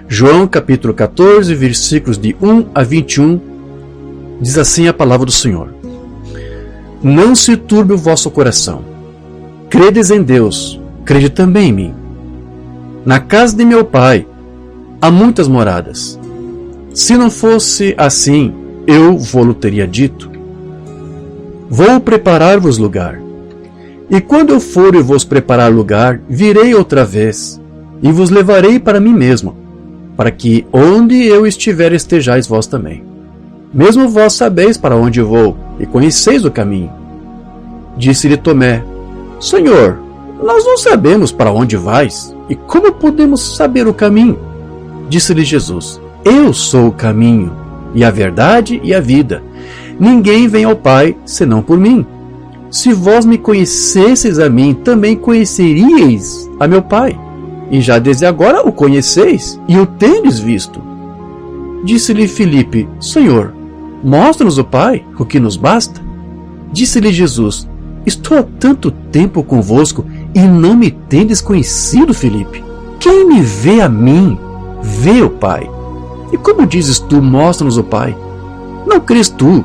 João capítulo 14, versículos de 1 a 21, diz assim a palavra do Senhor: Não se turbe o vosso coração. Credes em Deus, crede também em mim. Na casa de meu Pai há muitas moradas. Se não fosse assim, eu vou-lo teria dito. Vou preparar-vos lugar. E quando eu for e vos preparar lugar, virei outra vez, e vos levarei para mim mesmo, para que onde eu estiver estejais vós também. Mesmo vós sabeis para onde eu vou, e conheceis o caminho. Disse-lhe Tomé: Senhor, nós não sabemos para onde vais, e como podemos saber o caminho? Disse-lhe Jesus: Eu sou o caminho, e a verdade e a vida. Ninguém vem ao Pai, senão por mim. Se vós me conhecesseis a mim, também conheceríeis a meu Pai. E já desde agora o conheceis, e o tendes visto. Disse-lhe Filipe: Senhor, mostra-nos o Pai, o que nos basta. Disse-lhe Jesus: Estou há tanto tempo convosco, e não me tendes conhecido, Filipe? Quem me vê a mim, vê o Pai. E como dizes tu, mostra-nos o Pai? Não crês tu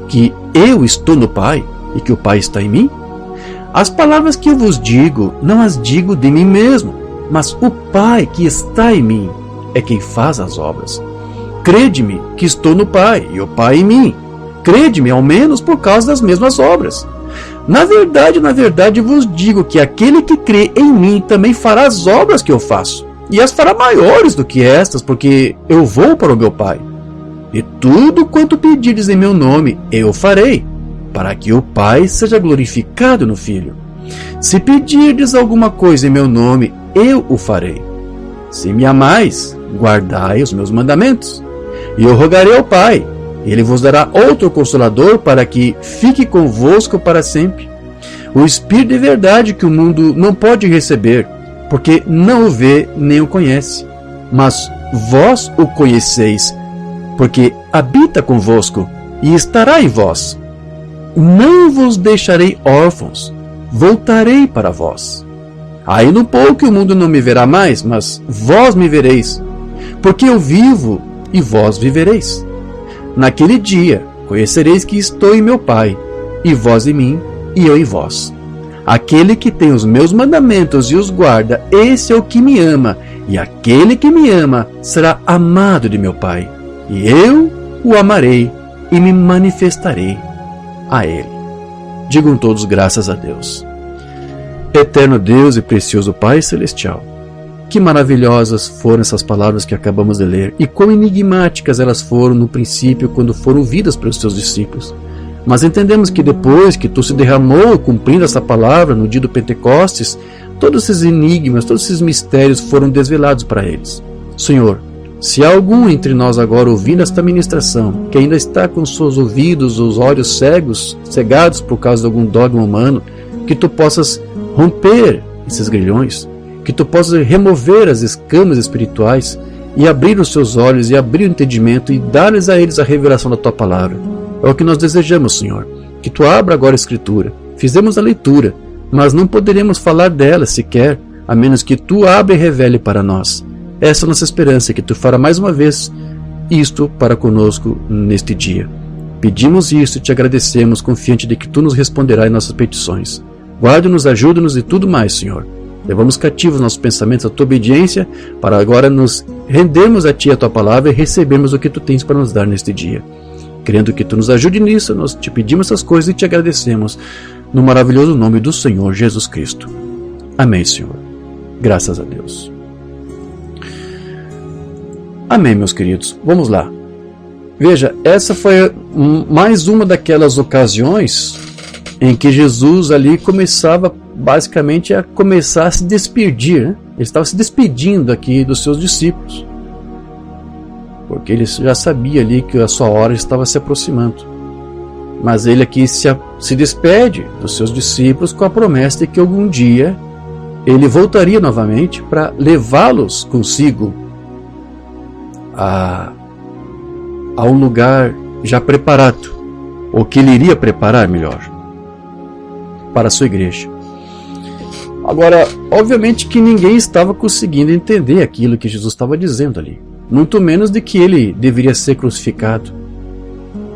que eu estou no Pai, e que o Pai está em mim? As palavras que eu vos digo, não as digo de mim mesmo, mas o Pai que está em mim é quem faz as obras. Crede-me que estou no Pai, e o Pai em mim. Crede-me, ao menos, por causa das mesmas obras. Na verdade vos digo que aquele que crê em mim também fará as obras que eu faço, e as fará maiores do que estas, porque eu vou para o meu Pai. E tudo quanto pedirdes em meu nome, eu farei, para que o Pai seja glorificado no Filho. Se pedirdes alguma coisa em meu nome, eu o farei. Se me amais, guardai os meus mandamentos. E eu rogarei ao Pai, e Ele vos dará outro Consolador, para que fique convosco para sempre. O Espírito de verdade que o mundo não pode receber, porque não o vê nem o conhece. Mas vós o conheceis, porque habita convosco e estará em vós. Não vos deixarei órfãos, voltarei para vós. Ainda um pouco o mundo não me verá mais, mas vós me vereis, porque eu vivo e vós vivereis. Naquele dia conhecereis que estou em meu Pai, e vós em mim, e eu em vós. Aquele que tem os meus mandamentos e os guarda, esse é o que me ama, e aquele que me ama será amado de meu Pai, e eu o amarei e me manifestarei a Ele. Digam todos graças a Deus. Eterno Deus e precioso Pai Celestial, que maravilhosas foram essas palavras que acabamos de ler, e quão enigmáticas elas foram no princípio quando foram ouvidas pelos teus discípulos. Mas entendemos que depois que tu se derramou cumprindo essa palavra no dia do Pentecostes, todos esses enigmas, todos esses mistérios foram desvelados para eles. Senhor, se há algum entre nós agora ouvindo esta ministração, que ainda está com seus ouvidos, os olhos cegados por causa de algum dogma humano, que tu possas romper esses grilhões, que tu possas remover as escamas espirituais e abrir os seus olhos e abrir o entendimento e dar-lhes a eles a revelação da tua palavra. É o que nós desejamos, Senhor, que tu abra agora a Escritura. Fizemos a leitura, mas não poderemos falar dela sequer, a menos que tu abra e revele para nós. Essa é a nossa esperança, que tu fará mais uma vez isto para conosco neste dia. Pedimos isso e te agradecemos, confiante de que tu nos responderás em nossas petições. Guarda-nos, ajuda-nos e tudo mais, Senhor. Levamos cativos nossos pensamentos à tua obediência, para agora nos rendermos a ti a tua palavra e recebermos o que tu tens para nos dar neste dia. Querendo que tu nos ajude nisso, nós te pedimos essas coisas e te agradecemos, no maravilhoso nome do Senhor Jesus Cristo. Amém, Senhor. Graças a Deus. Amém, meus queridos. Vamos lá. Veja, essa foi mais uma daquelas ocasiões em que Jesus ali começava basicamente a começar a se despedir, né? Ele estava se despedindo aqui dos seus discípulos, porque ele já sabia ali que a sua hora estava se aproximando. Mas ele aqui se despede dos seus discípulos com a promessa de que algum dia ele voltaria novamente para levá-los consigo a um lugar já preparado, ou que ele iria preparar melhor, para a sua igreja. Agora, obviamente que ninguém estava conseguindo entender aquilo que Jesus estava dizendo ali, muito menos de que ele deveria ser crucificado.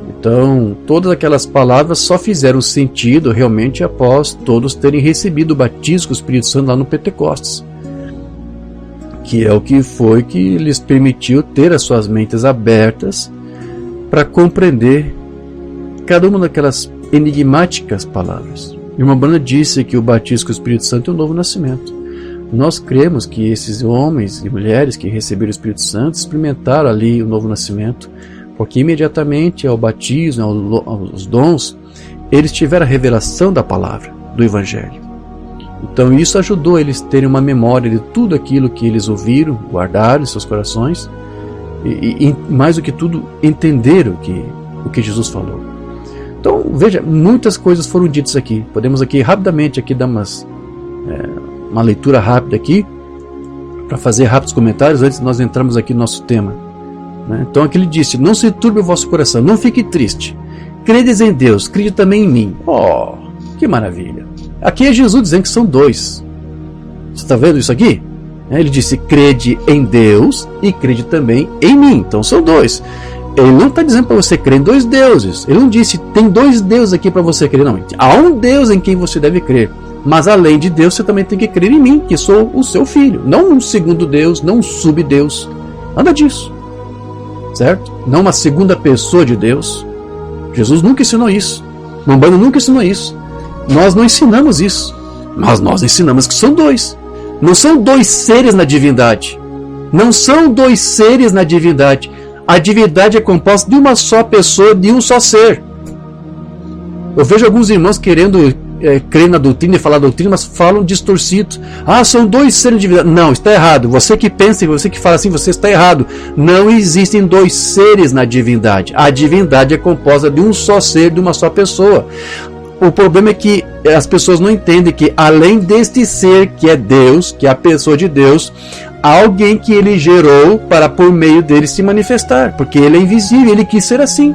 Então, todas aquelas palavras só fizeram sentido realmente após todos terem recebido o batismo com o Espírito Santo lá no Pentecostes, que é o que foi que lhes permitiu ter as suas mentes abertas para compreender cada uma daquelas enigmáticas palavras. E uma banda disse que o batismo com o Espírito Santo é o novo nascimento. Nós cremos que esses homens e mulheres que receberam o Espírito Santo experimentaram ali o novo nascimento, porque imediatamente ao batismo, aos dons, eles tiveram a revelação da palavra, do Evangelho. Então isso ajudou eles a terem uma memória de tudo aquilo que eles ouviram, guardaram em seus corações, e mais do que tudo, entenderam o que Jesus falou. Então, veja, muitas coisas foram ditas aqui. Podemos aqui rapidamente dar uma leitura rápida aqui, para fazer rápidos comentários antes de nós entrarmos aqui no nosso tema. Então aqui ele disse: não se turbe o vosso coração, não fique triste. Credes em Deus, crede também em mim. Oh, que maravilha! Aqui é Jesus dizendo que são dois. Você está vendo isso aqui? Ele disse: crede em Deus e crede também em mim. Então são dois. Ele não está dizendo para você crer em dois deuses. Ele não disse: tem dois deuses aqui para você crer. Não, há um Deus em quem você deve crer. Mas além de Deus, você também tem que crer em mim, que sou o seu filho. Não um segundo Deus, não um subdeus. Nada disso. Certo? Não uma segunda pessoa de Deus. Jesus nunca ensinou isso. Umbanda nunca ensinou isso. Nós não ensinamos isso. Mas nós ensinamos que são dois. Não são dois seres na divindade. Não são dois seres na divindade. A divindade é composta de uma só pessoa, de um só ser. Eu vejo alguns irmãos querendo crer na doutrina e falar doutrina, mas falam distorcido. Ah, são dois seres de divindade. Não, está errado. Você que pensa e você que fala assim, você está errado. Não existem dois seres na divindade. A divindade é composta de um só ser, de uma só pessoa. O problema é que as pessoas não entendem que além deste ser que é Deus, que é a pessoa de Deus, há alguém que ele gerou para por meio dele se manifestar, porque ele é invisível, ele quis ser assim.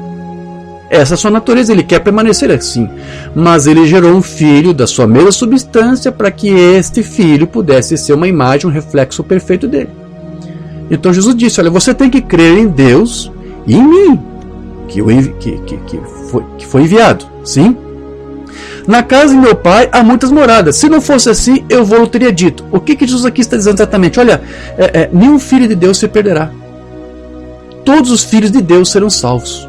Essa é a sua natureza, ele quer permanecer assim. Mas ele gerou um filho da sua mesma substância para que este filho pudesse ser uma imagem, um reflexo perfeito dele. Então Jesus disse: olha, você tem que crer em Deus e em mim, que foi enviado. Sim? Na casa de meu pai há muitas moradas. Se não fosse assim, eu vou teria dito. O que Jesus aqui está dizendo exatamente? Olha, nenhum filho de Deus se perderá. Todos os filhos de Deus serão salvos.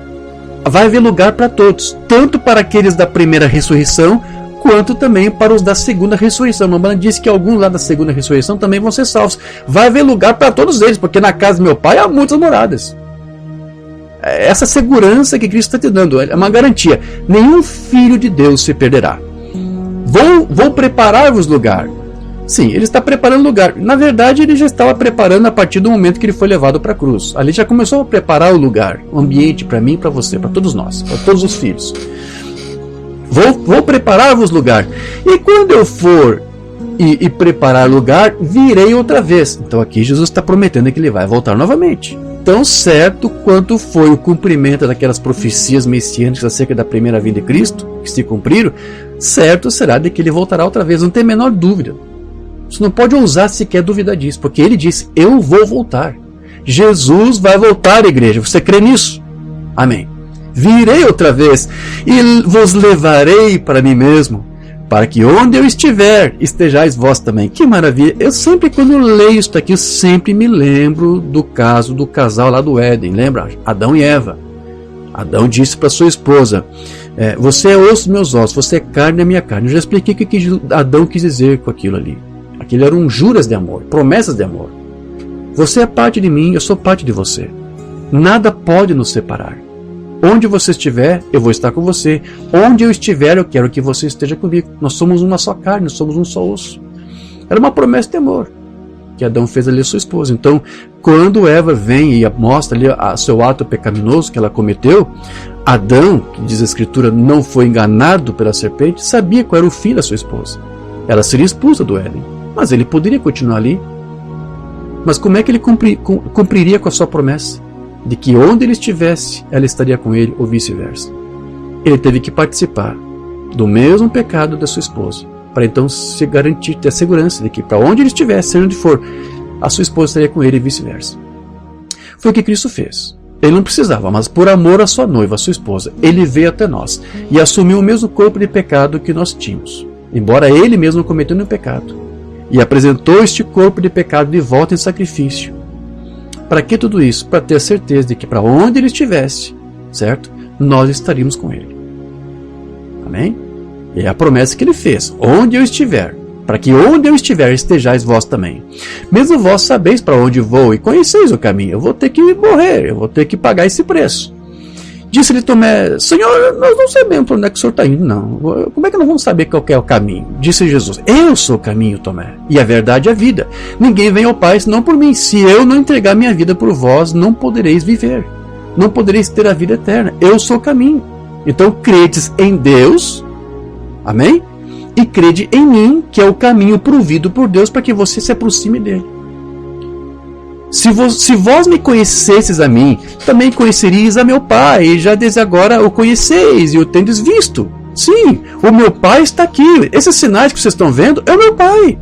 Vai haver lugar para todos, tanto para aqueles da primeira ressurreição, quanto também para os da segunda ressurreição. A mamãe disse que alguns lá da segunda ressurreição também vão ser salvos. Vai haver lugar para todos eles, porque na casa de meu pai há muitas moradas. Essa segurança que Cristo está te dando é uma garantia. Nenhum filho de Deus se perderá. Vou preparar-vos lugar. Sim, ele está preparando lugar. Na verdade, ele já estava preparando a partir do momento que ele foi levado para a cruz. Ali já começou a preparar o lugar, o ambiente para mim, para você, para todos nós, para todos os filhos. Vou preparar-vos lugar. E quando eu for e preparar lugar, virei outra vez. Então aqui Jesus está prometendo que ele vai voltar novamente. Tão certo quanto foi o cumprimento daquelas profecias messiânicas acerca da primeira vinda de Cristo, que se cumpriram, certo será de que ele voltará outra vez, não tem a menor dúvida. Você não pode ousar sequer duvidar disso, porque ele disse: eu vou voltar. Jesus vai voltar, igreja. Você crê nisso? Amém. Virei outra vez e vos levarei para mim mesmo, para que onde eu estiver, estejais vós também. Que maravilha! Eu sempre, quando eu leio isso aqui, eu sempre me lembro do caso do casal lá do Éden. Lembra? Adão e Eva. Adão disse para sua esposa: você é osso dos meus ossos, você é carne da minha carne. Eu já expliquei o que Adão quis dizer com aquilo ali. Aquilo eram juras de amor, promessas de amor. Você é parte de mim, eu sou parte de você. Nada pode nos separar. Onde você estiver, eu vou estar com você. Onde eu estiver, eu quero que você esteja comigo. Nós somos uma só carne, nós somos um só osso. Era uma promessa de amor que Adão fez ali a sua esposa. Então, quando Eva vem e mostra ali seu ato pecaminoso que ela cometeu, Adão, que diz a Escritura, não foi enganado pela serpente, sabia qual era o fim da sua esposa. Ela seria expulsa do Éden, mas ele poderia continuar ali. Mas como é que ele cumpriria com a sua promessa? De que onde ele estivesse, ela estaria com ele, ou vice-versa. Ele teve que participar do mesmo pecado da sua esposa. para então se garantir, ter a segurança de que para onde ele estiver, seja onde for, a sua esposa estaria com ele e vice-versa. Foi o que Cristo fez. Ele não precisava, mas por amor à sua noiva, à sua esposa, ele veio até nós e assumiu o mesmo corpo de pecado que nós tínhamos, embora ele mesmo não cometeu nenhum pecado, e apresentou este corpo de pecado de volta em sacrifício. Para que tudo isso? Para ter a certeza de que para onde ele estivesse, certo? Nós estaríamos com ele. Amém? E é a promessa que ele fez: onde eu estiver, para que onde eu estiver estejais vós também. Mesmo vós sabeis para onde vou e conheceis o caminho. Eu vou ter que morrer, eu vou ter que pagar esse preço. Disse-lhe Tomé: Senhor, nós não sabemos para onde é que o Senhor está indo, não. Como é que nós vamos saber qual é o caminho? Disse Jesus: eu sou o caminho, Tomé, e a verdade e a vida. Ninguém vem ao Pai senão por mim. Se eu não entregar minha vida por vós, não podereis viver. Não podereis ter a vida eterna. Eu sou o caminho. Então credes em Deus, amém? E crede em mim, que é o caminho provido por Deus para que você se aproxime dele. Se vós me conhecesseis a mim, também conheceríeis a meu Pai, e já desde agora o conheceis e o tendes visto. Sim, o meu Pai está aqui. Esses sinais que vocês estão vendo é o meu Pai.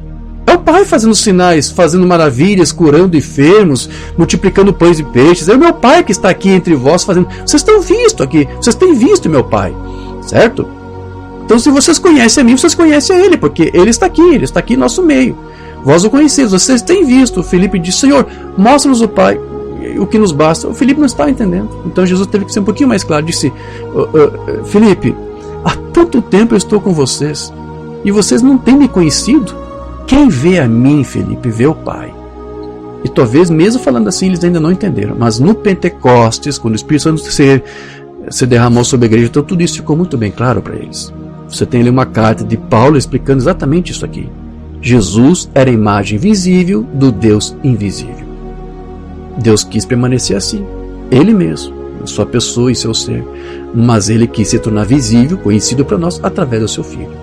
É o Pai fazendo sinais, fazendo maravilhas, curando enfermos, multiplicando pães e peixes. É o meu Pai que está aqui entre vós fazendo. Vocês estão visto aqui, vocês têm visto meu Pai, certo? Então, se vocês conhecem a mim, vocês conhecem a ele, porque ele está aqui em nosso meio. Vós o conheceis, vocês têm visto. O Filipe disse: Senhor, mostra-nos o Pai, o que nos basta. O Filipe não estava entendendo. Então Jesus teve que ser um pouquinho mais claro. Disse: Filipe, há tanto tempo eu estou com vocês e vocês não têm me conhecido. Quem vê a mim, Filipe, vê o Pai. E talvez, mesmo falando assim, eles ainda não entenderam. Mas no Pentecostes, quando o Espírito Santo se derramou sobre a igreja, então tudo isso ficou muito bem claro para eles. Você tem ali uma carta de Paulo explicando exatamente isso aqui. Jesus era a imagem visível do Deus invisível. Deus quis permanecer assim, ele mesmo, sua pessoa e seu ser, mas ele quis se tornar visível, conhecido para nós através do seu Filho.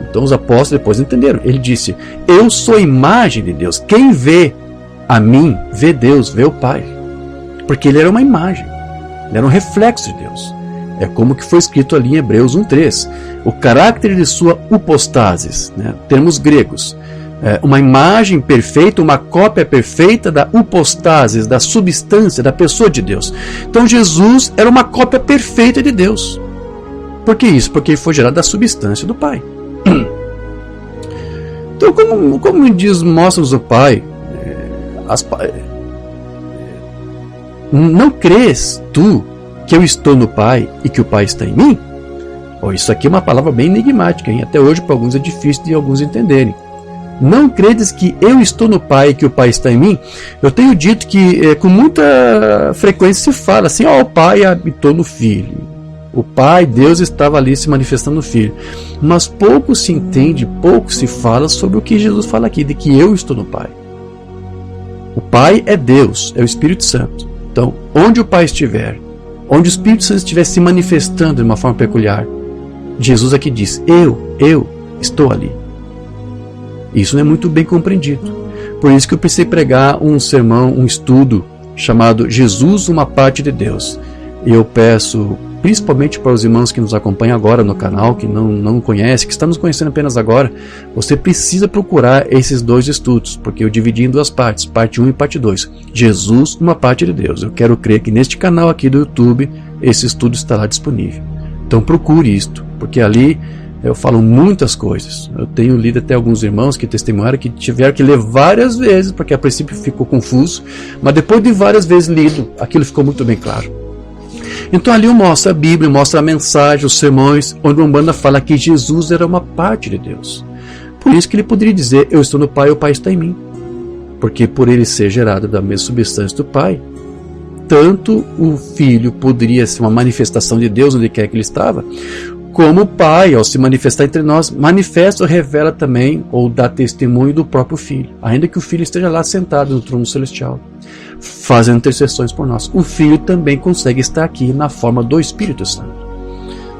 Então os apóstolos depois entenderam. Ele disse: eu sou a imagem de Deus. Quem vê a mim, vê Deus, vê o Pai. Porque ele era uma imagem, ele era um reflexo de Deus. É como que foi escrito ali em Hebreus 1:3. O caráter de sua upostasis, né? Termos gregos. Uma imagem perfeita, uma cópia perfeita da upostasis, da substância, da pessoa de Deus. Então Jesus era uma cópia perfeita de Deus. Por que isso? Porque ele foi gerado da substância do Pai. Então, como diz, mostra-nos o Pai, não crês tu que eu estou no Pai e que o Pai está em mim? Isso aqui é uma palavra bem enigmática, hein? Até hoje para alguns é difícil de alguns entenderem. Não credes que eu estou no Pai e que o Pai está em mim? Eu tenho dito que com muita frequência se fala assim: o Pai habitou no Filho. O Pai, Deus, estava ali se manifestando no Filho. Mas pouco se entende, pouco se fala sobre o que Jesus fala aqui, de que eu estou no Pai. O Pai é Deus, é o Espírito Santo. Então, onde o Pai estiver, onde o Espírito Santo estiver se manifestando de uma forma peculiar, Jesus aqui diz: eu estou ali. Isso não é muito bem compreendido. Por isso que eu precisei pregar um sermão, um estudo chamado Jesus, uma parte de Deus. E eu peço, principalmente para os irmãos que nos acompanham agora no canal, que não conhecem, que estão nos conhecendo apenas agora, você precisa procurar esses dois estudos, porque eu dividi em duas partes, parte 1 e parte 2. Jesus, uma parte de Deus. Eu quero crer que neste canal aqui do YouTube, esse estudo estará disponível. Então procure isto, porque ali eu falo muitas coisas. Eu tenho lido até alguns irmãos que testemunharam que tiveram que ler várias vezes, porque a princípio ficou confuso, mas depois de várias vezes lido, aquilo ficou muito bem claro. Então ali eu mostro a Bíblia, mostro a mensagem, os sermões, onde o Umbanda fala que Jesus era uma parte de Deus. Por isso que ele poderia dizer: eu estou no Pai, o Pai está em mim. Porque por ele ser gerado da mesma substância do Pai, tanto o Filho poderia ser uma manifestação de Deus onde quer que ele estava, como o Pai, ao se manifestar entre nós, manifesta ou revela também, ou dá testemunho do próprio Filho, ainda que o Filho esteja lá sentado no trono celestial, fazendo intercessões por nós. O Filho também consegue estar aqui na forma do Espírito Santo.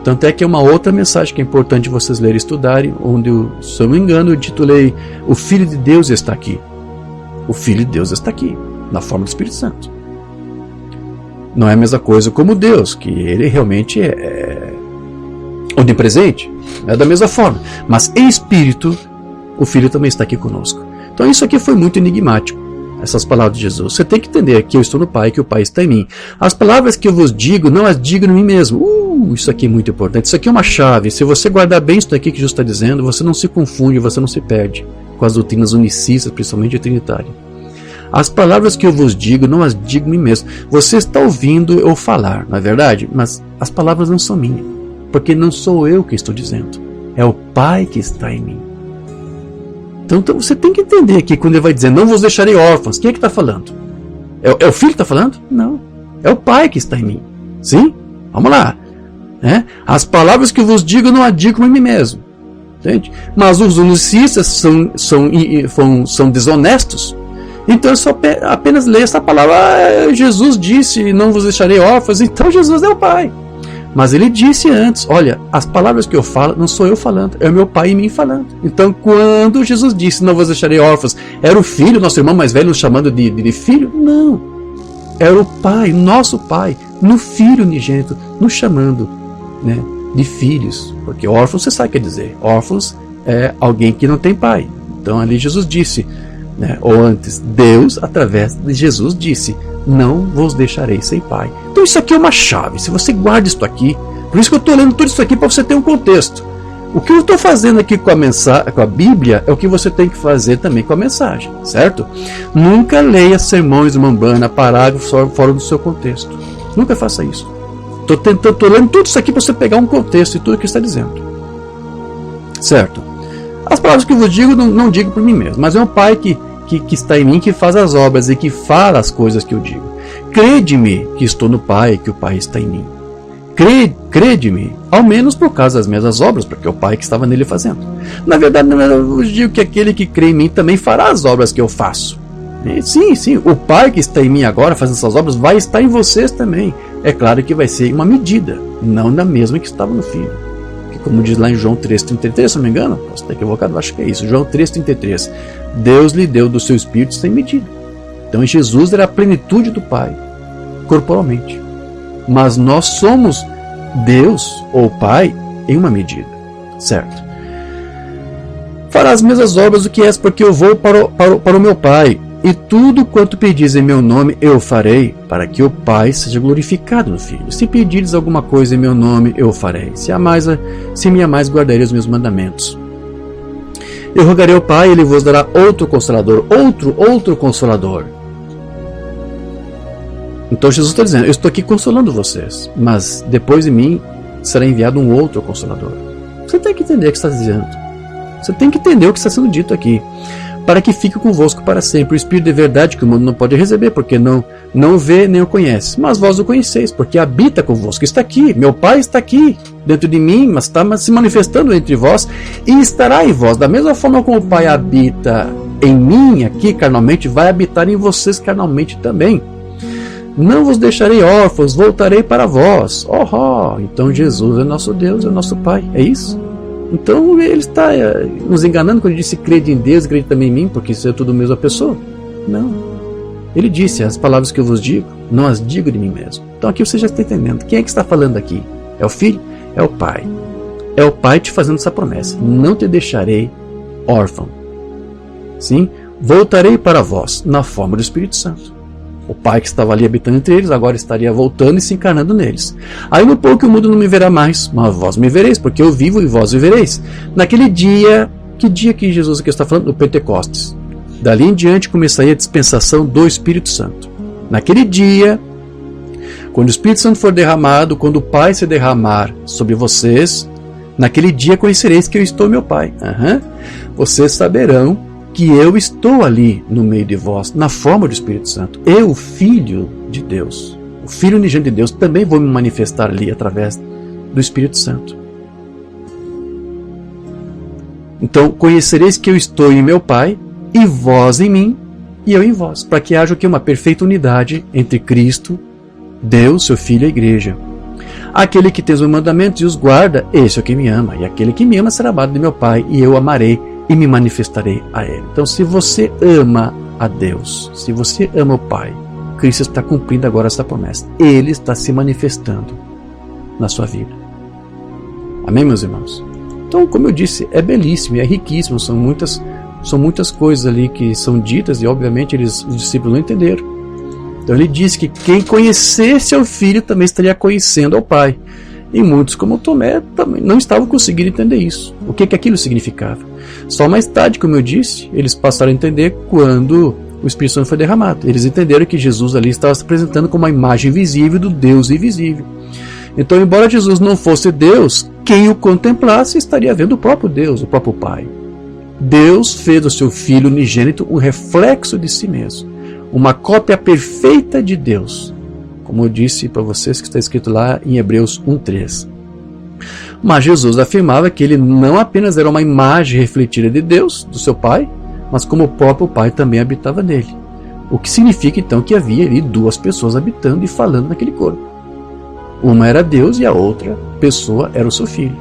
Tanto é que é uma outra mensagem que é importante vocês lerem e estudarem, onde, se eu não me engano, eu titulei: o Filho de Deus está aqui. O Filho de Deus está aqui, na forma do Espírito Santo. Não é a mesma coisa como Deus, que ele realmente é onipresente, é da mesma forma, mas em espírito o Filho também está aqui conosco. Então isso aqui foi muito enigmático, essas palavras de Jesus. Você tem que entender que eu estou no Pai, que o Pai está em mim. As palavras que eu vos digo, não as digo em mim mesmo. Isso aqui é muito importante. Isso aqui é uma chave. Se você guardar bem isso aqui que Jesus está dizendo, você não se confunde, você não se perde com as doutrinas unicistas, principalmente a trinitária. As palavras que eu vos digo, não as digo em mim mesmo. Você está ouvindo eu falar, não é verdade? Mas as palavras não são minhas, porque não sou eu que estou dizendo. É o Pai que está em mim. Então você tem que entender aqui, quando ele vai dizer, não vos deixarei órfãos, quem é que está falando? É o Filho que está falando? Não. É o Pai que está em mim. Sim? Vamos lá. As palavras que eu vos digo, não as digo em mim mesmo. Entende? Mas os unicistas são desonestos. Então eu só apenas leio essa palavra. Jesus disse, não vos deixarei órfãos. Então Jesus é o Pai. Mas ele disse antes, olha, as palavras que eu falo, não sou eu falando, é o meu Pai em mim falando. Então quando Jesus disse, não vos deixarei órfãos, era o Filho, nosso irmão mais velho, nos chamando de filho? Não. Era o Pai, nosso Pai, no Filho unigênito, nos chamando, de filhos. Porque órfãos, você sabe o que quer dizer. Órfãos é alguém que não tem pai. Então ali Jesus disse, ou antes, Deus, através de Jesus, disse, não vos deixarei sem pai. Então isso aqui é uma chave. Se você guarda isso aqui, por isso que eu estou lendo tudo isso aqui para você ter um contexto. O que eu estou fazendo aqui com a Bíblia é o que você tem que fazer também com a mensagem, certo? Nunca leia sermões de Umbanda, parágrafos fora do seu contexto. Nunca faça isso. Estou lendo tudo isso aqui para você pegar um contexto e tudo o que está dizendo. Certo? As palavras que eu vos digo, não digo por mim mesmo, mas é um Pai que está em mim, que faz as obras e que fala as coisas que eu digo. Crede-me que estou no Pai, que o Pai está em mim. Crede-me, ao menos por causa das mesmas obras, porque é o Pai que estava nele fazendo. Na verdade, eu digo que aquele que crê em mim também fará as obras que eu faço. Sim, o Pai que está em mim agora fazendo essas obras vai estar em vocês também. É claro que vai ser uma medida, não na mesma que estava no Filho. Que, como diz lá em João 3,33, se não me engano, posso estar equivocado, acho que é isso, João 3,33, Deus lhe deu do seu Espírito sem medida. Então em Jesus era a plenitude do Pai, corporalmente. Mas nós somos Deus, ou Pai, em uma medida, certo? Fará as mesmas obras do que és, porque eu vou para o meu Pai, e tudo quanto pedis em meu nome eu farei, para que o Pai seja glorificado no Filho. Se pedires alguma coisa em meu nome, eu farei. Se me amais, guardarei os meus mandamentos. Eu rogarei ao Pai, ele vos dará outro Consolador, outro Consolador. Então Jesus está dizendo, eu estou aqui consolando vocês, mas depois de mim será enviado um outro Consolador. Você tem que entender o que está dizendo. Você tem que entender o que está sendo dito aqui. Para que fique convosco para sempre o Espírito de verdade que o mundo não pode receber, porque não vê nem o conhece. Mas vós o conheceis, porque habita convosco, está aqui. Meu Pai está aqui, dentro de mim, mas está se manifestando entre vós e estará em vós. Da mesma forma como o Pai habita em mim, aqui carnalmente, vai habitar em vocês carnalmente também. Não vos deixarei órfãos, voltarei para vós. Então Jesus é nosso Deus, é nosso Pai, é isso? Então ele está nos enganando quando ele disse crede em Deus, crede também em mim, porque isso é tudo a mesma pessoa? Não. Ele disse, as palavras que eu vos digo, não as digo de mim mesmo. Então aqui você já está entendendo. Quem é que está falando aqui? É o Filho? É o Pai. É o Pai te fazendo essa promessa. Não te deixarei órfão. Sim? Voltarei para vós na forma do Espírito Santo. O Pai que estava ali habitando entre eles, agora estaria voltando e se encarnando neles. Aí no pouco o mundo não me verá mais, mas vós me vereis, porque eu vivo e vós vivereis. Naquele dia, que dia que Jesus aqui está falando? Do Pentecostes. Dali em diante começaria a dispensação do Espírito Santo. Naquele dia, quando o Espírito Santo for derramado, quando o Pai se derramar sobre vocês, naquele dia conhecereis que eu estou meu Pai. Vocês saberão que eu estou ali no meio de vós, na forma do Espírito Santo. Eu, o Filho de Deus, o Filho unigênito de Deus, também vou me manifestar ali através do Espírito Santo. Então, conhecereis que eu estou em meu Pai, e vós em mim, e eu em vós, para que haja aqui uma perfeita unidade entre Cristo, Deus, seu Filho e a Igreja. Aquele que tem os meus mandamentos e os guarda, esse é o que me ama, e aquele que me ama será amado de meu Pai, e eu amarei e me manifestarei a Ele. Então, se você ama a Deus, se você ama o Pai, Cristo está cumprindo agora essa promessa. Ele está se manifestando na sua vida. Amém, meus irmãos? Então, como eu disse, é belíssimo, é riquíssimo, são muitas coisas ali que são ditas e obviamente os discípulos não entenderam. Então ele disse que quem conhecesse ao Filho também estaria conhecendo ao Pai. E muitos, como Tomé, também não estavam conseguindo entender isso. O que aquilo significava? Só mais tarde, como eu disse, eles passaram a entender quando o Espírito Santo foi derramado. Eles entenderam que Jesus ali estava se apresentando como uma imagem visível do Deus invisível. Então, embora Jesus não fosse Deus, quem o contemplasse estaria vendo o próprio Deus, o próprio Pai. Deus fez do seu Filho unigênito um reflexo de si mesmo, uma cópia perfeita de Deus, como eu disse para vocês que está escrito lá em Hebreus 1:3. Mas Jesus afirmava que ele não apenas era uma imagem refletida de Deus, do seu Pai, mas como o próprio Pai também habitava nele. O que significa então que havia ali duas pessoas habitando e falando naquele corpo. Uma era Deus e a outra pessoa era o seu Filho.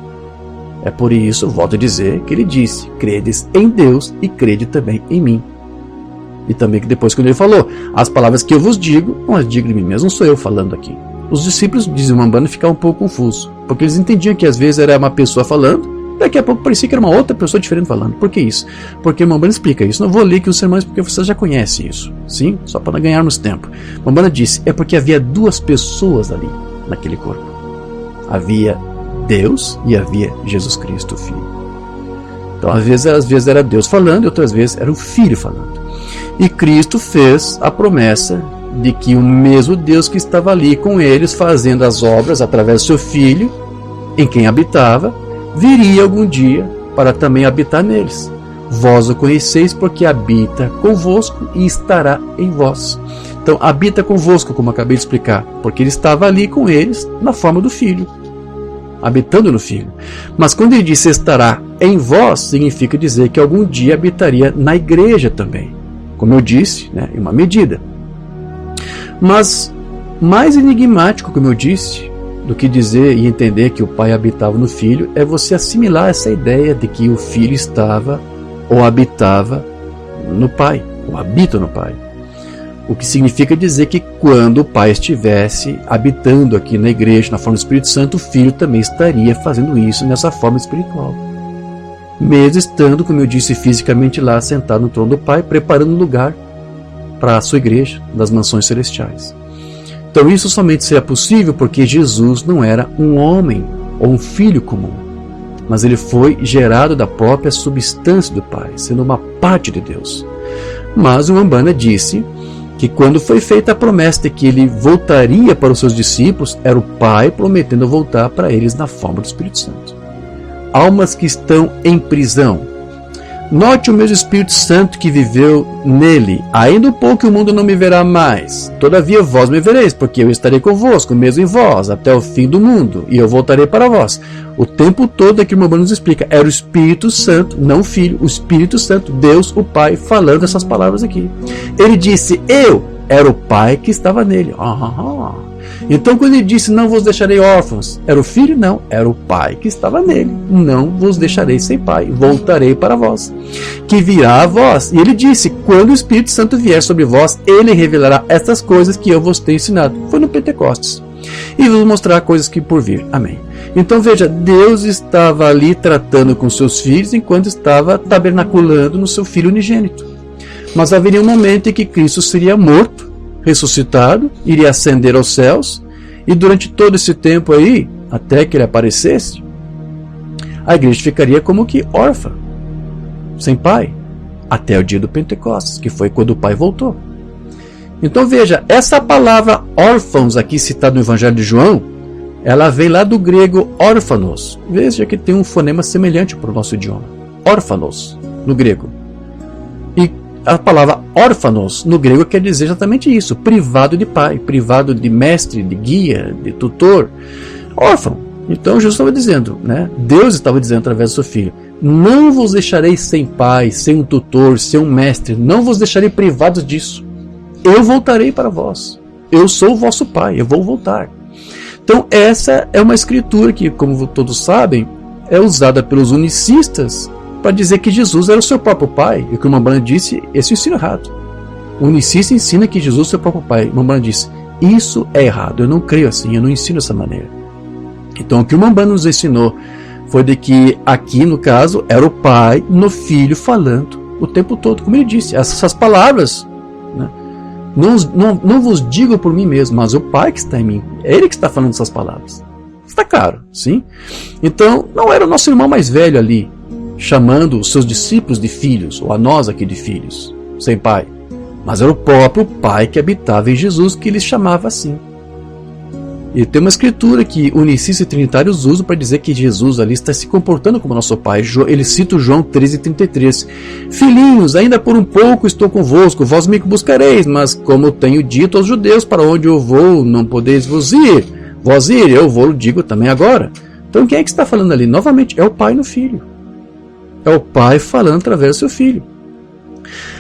É por isso, volto a dizer, que ele disse: credes em Deus e crede também em mim. E também que depois quando ele falou: as palavras que eu vos digo, não as digo de mim mesmo, não sou eu falando aqui. Os discípulos de Umbanda ficavam um pouco confusos, porque eles entendiam que às vezes era uma pessoa falando, daqui a pouco parecia que era uma outra pessoa diferente falando. Por que isso? Porque Umbanda explica isso. Não vou ler aqui os sermões porque você já conhece isso. Sim? Só para ganharmos tempo. Umbanda disse: é porque havia duas pessoas ali, naquele corpo. Havia Deus e havia Jesus Cristo, o Filho. Então às vezes era Deus falando e outras vezes era o Filho falando. E Cristo fez a promessa de que o mesmo Deus que estava ali com eles fazendo as obras através do seu Filho, em quem habitava, viria algum dia para também habitar neles. Vós o conheceis porque habita convosco e estará em vós. Então habita convosco, como acabei de explicar, porque ele estava ali com eles na forma do Filho, habitando no Filho. Mas quando ele disse estará em vós, significa dizer que algum dia habitaria na igreja também. Como eu disse, em uma medida. Mas mais enigmático, como eu disse, do que dizer e entender que o Pai habitava no Filho, é você assimilar essa ideia de que o Filho estava ou habitava no Pai, ou habita no Pai. O que significa dizer que quando o Pai estivesse habitando aqui na igreja, na forma do Espírito Santo, o Filho também estaria fazendo isso nessa forma espiritual. Mesmo estando, como eu disse, fisicamente lá, sentado no trono do Pai, preparando um lugar para a sua igreja, das mansões celestiais. Então isso somente seria possível porque Jesus não era um homem ou um filho comum, mas ele foi gerado da própria substância do Pai, sendo uma parte de Deus. Mas o Umbanda disse que quando foi feita a promessa de que ele voltaria para os seus discípulos, era o Pai prometendo voltar para eles na forma do Espírito Santo. Almas que estão em prisão. Note o mesmo Espírito Santo que viveu nele. Ainda um pouco o mundo não me verá mais. Todavia vós me vereis, porque eu estarei convosco, mesmo em vós, até o fim do mundo, e eu voltarei para vós. O tempo todo é que o irmão nos explica. Era o Espírito Santo, não o Filho, o Espírito Santo, Deus, o Pai, falando essas palavras aqui. Ele disse, eu era o Pai que estava nele. Então quando ele disse, não vos deixarei órfãos, era o Filho? Não, era o Pai que estava nele. Não vos deixarei sem Pai, voltarei para vós, que virá a vós. E ele disse, quando o Espírito Santo vier sobre vós, ele revelará estas coisas que eu vos tenho ensinado. Foi no Pentecostes. E vos mostrar coisas que por vir. Amém. Então veja, Deus estava ali tratando com seus filhos enquanto estava tabernaculando no seu Filho unigênito. Mas haveria um momento em que Cristo seria morto, ressuscitado, iria ascender aos céus, e durante todo esse tempo aí, até que ele aparecesse, a igreja ficaria como que órfã, sem pai, até o dia do Pentecostes, que foi quando o pai voltou. Então veja, essa palavra órfãos aqui citada no Evangelho de João, ela vem lá do grego órfanos. Veja que tem um fonema semelhante para o nosso idioma, órfanos, no grego. E a palavra órfanos no grego quer dizer exatamente isso, privado de pai, privado de mestre, de guia, de tutor, órfão. Então Jesus estava dizendo, Deus estava dizendo através do seu Filho, não vos deixarei sem pai, sem um tutor, sem um mestre, não vos deixarei privados disso. Eu voltarei para vós, eu sou o vosso pai, eu vou voltar. Então essa é uma escritura que, como todos sabem, é usada pelos unicistas para dizer que Jesus era o seu próprio pai. E o que o Umbanda disse, esse ensino é errado. O unicista ensina que Jesus é o seu próprio pai. O Umbanda disse, isso é errado, eu não creio assim, eu não ensino dessa maneira. Então o que o Umbanda nos ensinou foi de que aqui, no caso, era o Pai no Filho falando o tempo todo. Como ele disse, essas palavras, né, não vos digo por mim mesmo, mas o Pai que está em mim. É Ele que está falando essas palavras. Está claro, sim? Então, não era o nosso irmão mais velho ali, chamando os seus discípulos de filhos, ou a nós aqui de filhos, sem pai. Mas era o próprio Pai que habitava em Jesus que lhes chamava assim. E tem uma escritura que unicistas e trinitários usam para dizer que Jesus ali está se comportando como nosso Pai. Ele cita o João 13,33. Filhinhos, ainda por um pouco estou convosco, vós me buscareis, mas como tenho dito aos judeus, para onde eu vou, não podeis vos ir. Vós ir, eu vou, digo também agora. Então quem é que está falando ali? Novamente, é o Pai no Filho. É o Pai falando através do seu Filho.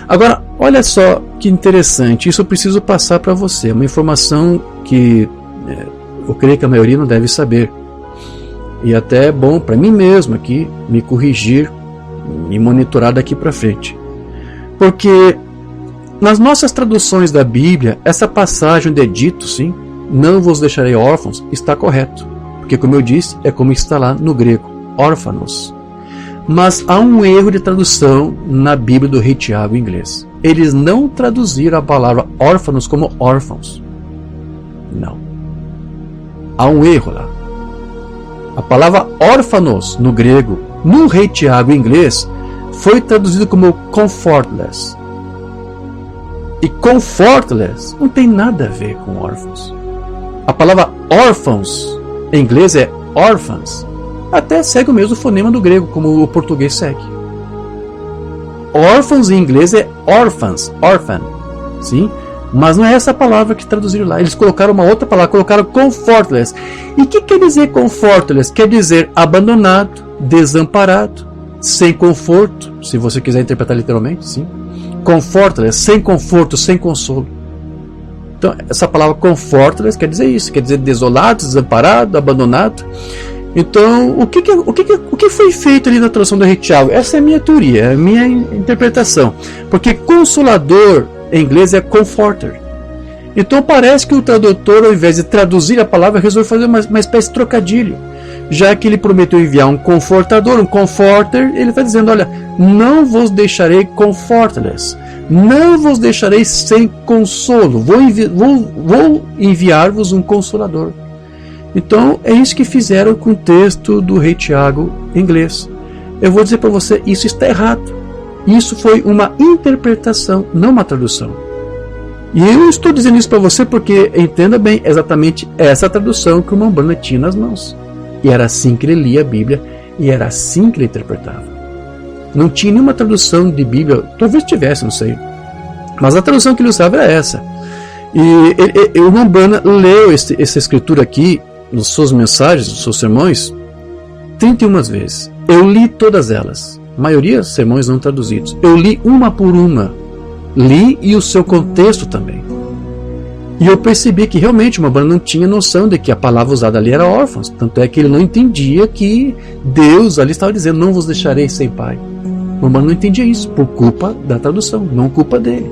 Agora, olha só que interessante, isso eu preciso passar para você, uma informação que eu creio que a maioria não deve saber. E até é bom para mim mesmo aqui me corrigir, me monitorar daqui para frente. Porque nas nossas traduções da Bíblia, essa passagem onde é dito, sim, não vos deixarei órfãos, está correto. Porque, como eu disse, é como está lá no grego, órfãos. Mas há um erro de tradução na Bíblia do Rei Tiago em inglês. Eles não traduziram a palavra órfãos como órfãos. Não. Há um erro lá. A palavra órfãos no grego, no Rei Tiago em inglês, foi traduzido como comfortless. E comfortless não tem nada a ver com órfãos. A palavra órfãos em inglês é orphans. Até segue o mesmo fonema do grego, como o português segue. Órfãos em inglês é orphans, orphan, sim? Mas não é essa palavra que traduziram lá. Eles colocaram uma outra palavra, colocaram comfortless. E o que quer dizer comfortless? Quer dizer abandonado, desamparado, sem conforto, se você quiser interpretar literalmente, sim. Comfortless, sem conforto, sem consolo. Então, essa palavra comfortless quer dizer isso, quer dizer desolado, desamparado, abandonado. Então, o que foi feito ali na tradução do Rei Tiago? Essa é a minha teoria, é a minha interpretação. Porque consolador em inglês é comforter. Então parece que o tradutor, ao invés de traduzir a palavra, resolveu fazer uma espécie de trocadilho. Já que ele prometeu enviar um confortador, um comforter, ele está dizendo, olha, não vos deixarei comfortless, não vos deixarei sem consolo, vou enviar-vos um consolador. Então é isso que fizeram com o texto do Rei Tiago em inglês. Eu vou dizer para você, isso está errado. Isso foi uma interpretação, não uma tradução. E eu estou dizendo isso para você porque, entenda bem, exatamente essa tradução que o Umbanda tinha nas mãos. E era assim que ele lia a Bíblia, e era assim que ele interpretava. Não tinha nenhuma tradução de Bíblia, talvez tivesse, não sei. Mas a tradução que ele usava era essa. E o Umbanda leu essa escritura aqui, nas suas mensagens, nos seus sermões, 31 vezes. Eu li todas elas. A maioria dos sermões não traduzidos. Eu li uma por uma. Li e o seu contexto também. E eu percebi que realmente o Umbanda não tinha noção de que a palavra usada ali era órfãos. Tanto é que ele não entendia que Deus ali estava dizendo, não vos deixarei sem pai. O Umbanda não entendia isso, por culpa da tradução, não culpa dele.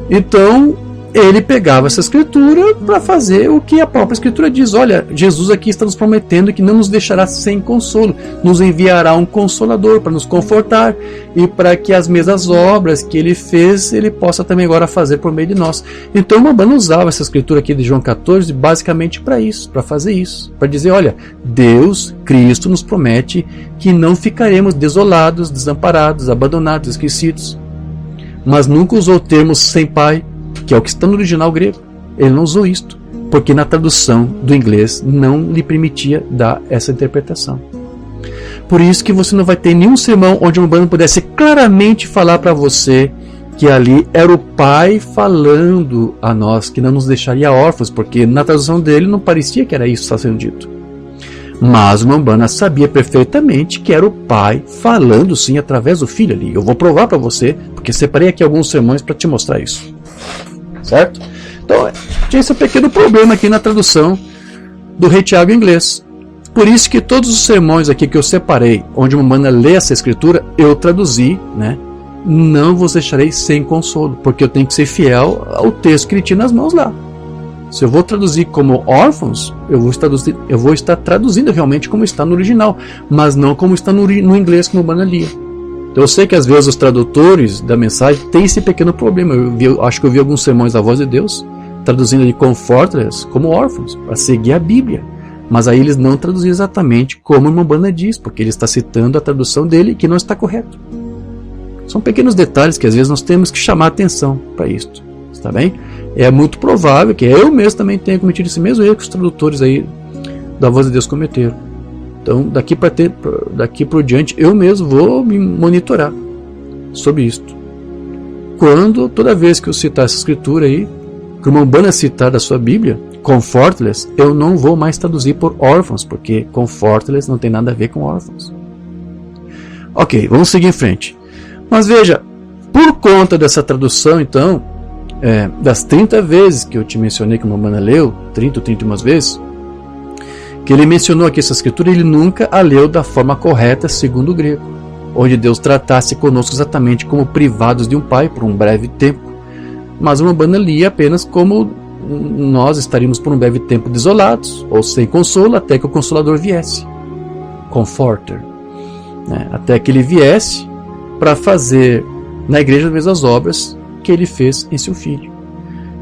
Então, ele pegava essa escritura para fazer o que a própria escritura diz. Olha, Jesus aqui está nos prometendo que não nos deixará sem consolo, nos enviará um consolador para nos confortar e para que as mesmas obras que ele fez, ele possa também agora fazer por meio de nós. Então o Umbanda usava essa escritura aqui de João 14 basicamente para isso, para fazer isso, para dizer, olha, Deus, Cristo nos promete que não ficaremos desolados, desamparados, abandonados, esquecidos. Mas nunca usou o termo sem pai, que é o que está no original grego. Ele não usou isto, porque na tradução do inglês não lhe permitia dar essa interpretação. Por isso que você não vai ter nenhum sermão onde um Umbanda pudesse claramente falar para você que ali era o Pai falando a nós, que não nos deixaria órfãos, porque na tradução dele não parecia que era isso que está sendo dito. Mas o Umbanda sabia perfeitamente que era o Pai falando sim através do Filho ali. Eu vou provar para você, porque separei aqui alguns sermões para te mostrar isso. Certo? Então, tinha esse pequeno problema aqui na tradução do Rei Tiago em inglês. Por isso que todos os sermões aqui que eu separei, onde o Umbanda lê essa escritura, eu traduzi, né? Não vos deixarei sem consolo, porque eu tenho que ser fiel ao texto que ele tinha nas mãos lá. Se eu vou traduzir como órfãos, eu vou estar traduzindo realmente como está no original, mas não como está no inglês que o Umbanda lia. Então eu sei que às vezes os tradutores da mensagem têm esse pequeno problema. Acho que eu vi alguns sermões da Voz de Deus traduzindo de comfortless como órfãos, para seguir a Bíblia. Mas aí eles não traduziram exatamente como o Umbanda diz, porque ele está citando a tradução dele que não está correto. São pequenos detalhes que às vezes nós temos que chamar atenção para isto, está bem? É muito provável que eu mesmo também tenha cometido esse mesmo erro que os tradutores aí da Voz de Deus cometeram. Então daqui por diante eu mesmo vou me monitorar sobre isto. Toda vez que eu citar essa escritura aí, que uma Umbanda citar da sua Bíblia, comfortless, eu não vou mais traduzir por órfãos, porque comfortless não tem nada a ver com órfãos. Ok, vamos seguir em frente. Mas veja, por conta dessa tradução, então, das 30 vezes que eu te mencionei que o Umbanda leu, 30 ou 31 vezes, que ele mencionou aqui essa escritura, ele nunca a leu da forma correta segundo o grego, onde Deus tratasse conosco exatamente como privados de um pai por um breve tempo. Mas o Umbanda lia apenas como nós estaríamos por um breve tempo desolados, ou sem consolo, até que o Consolador viesse. Comforter. Até que ele viesse para fazer na igreja as mesmas obras que ele fez em seu Filho.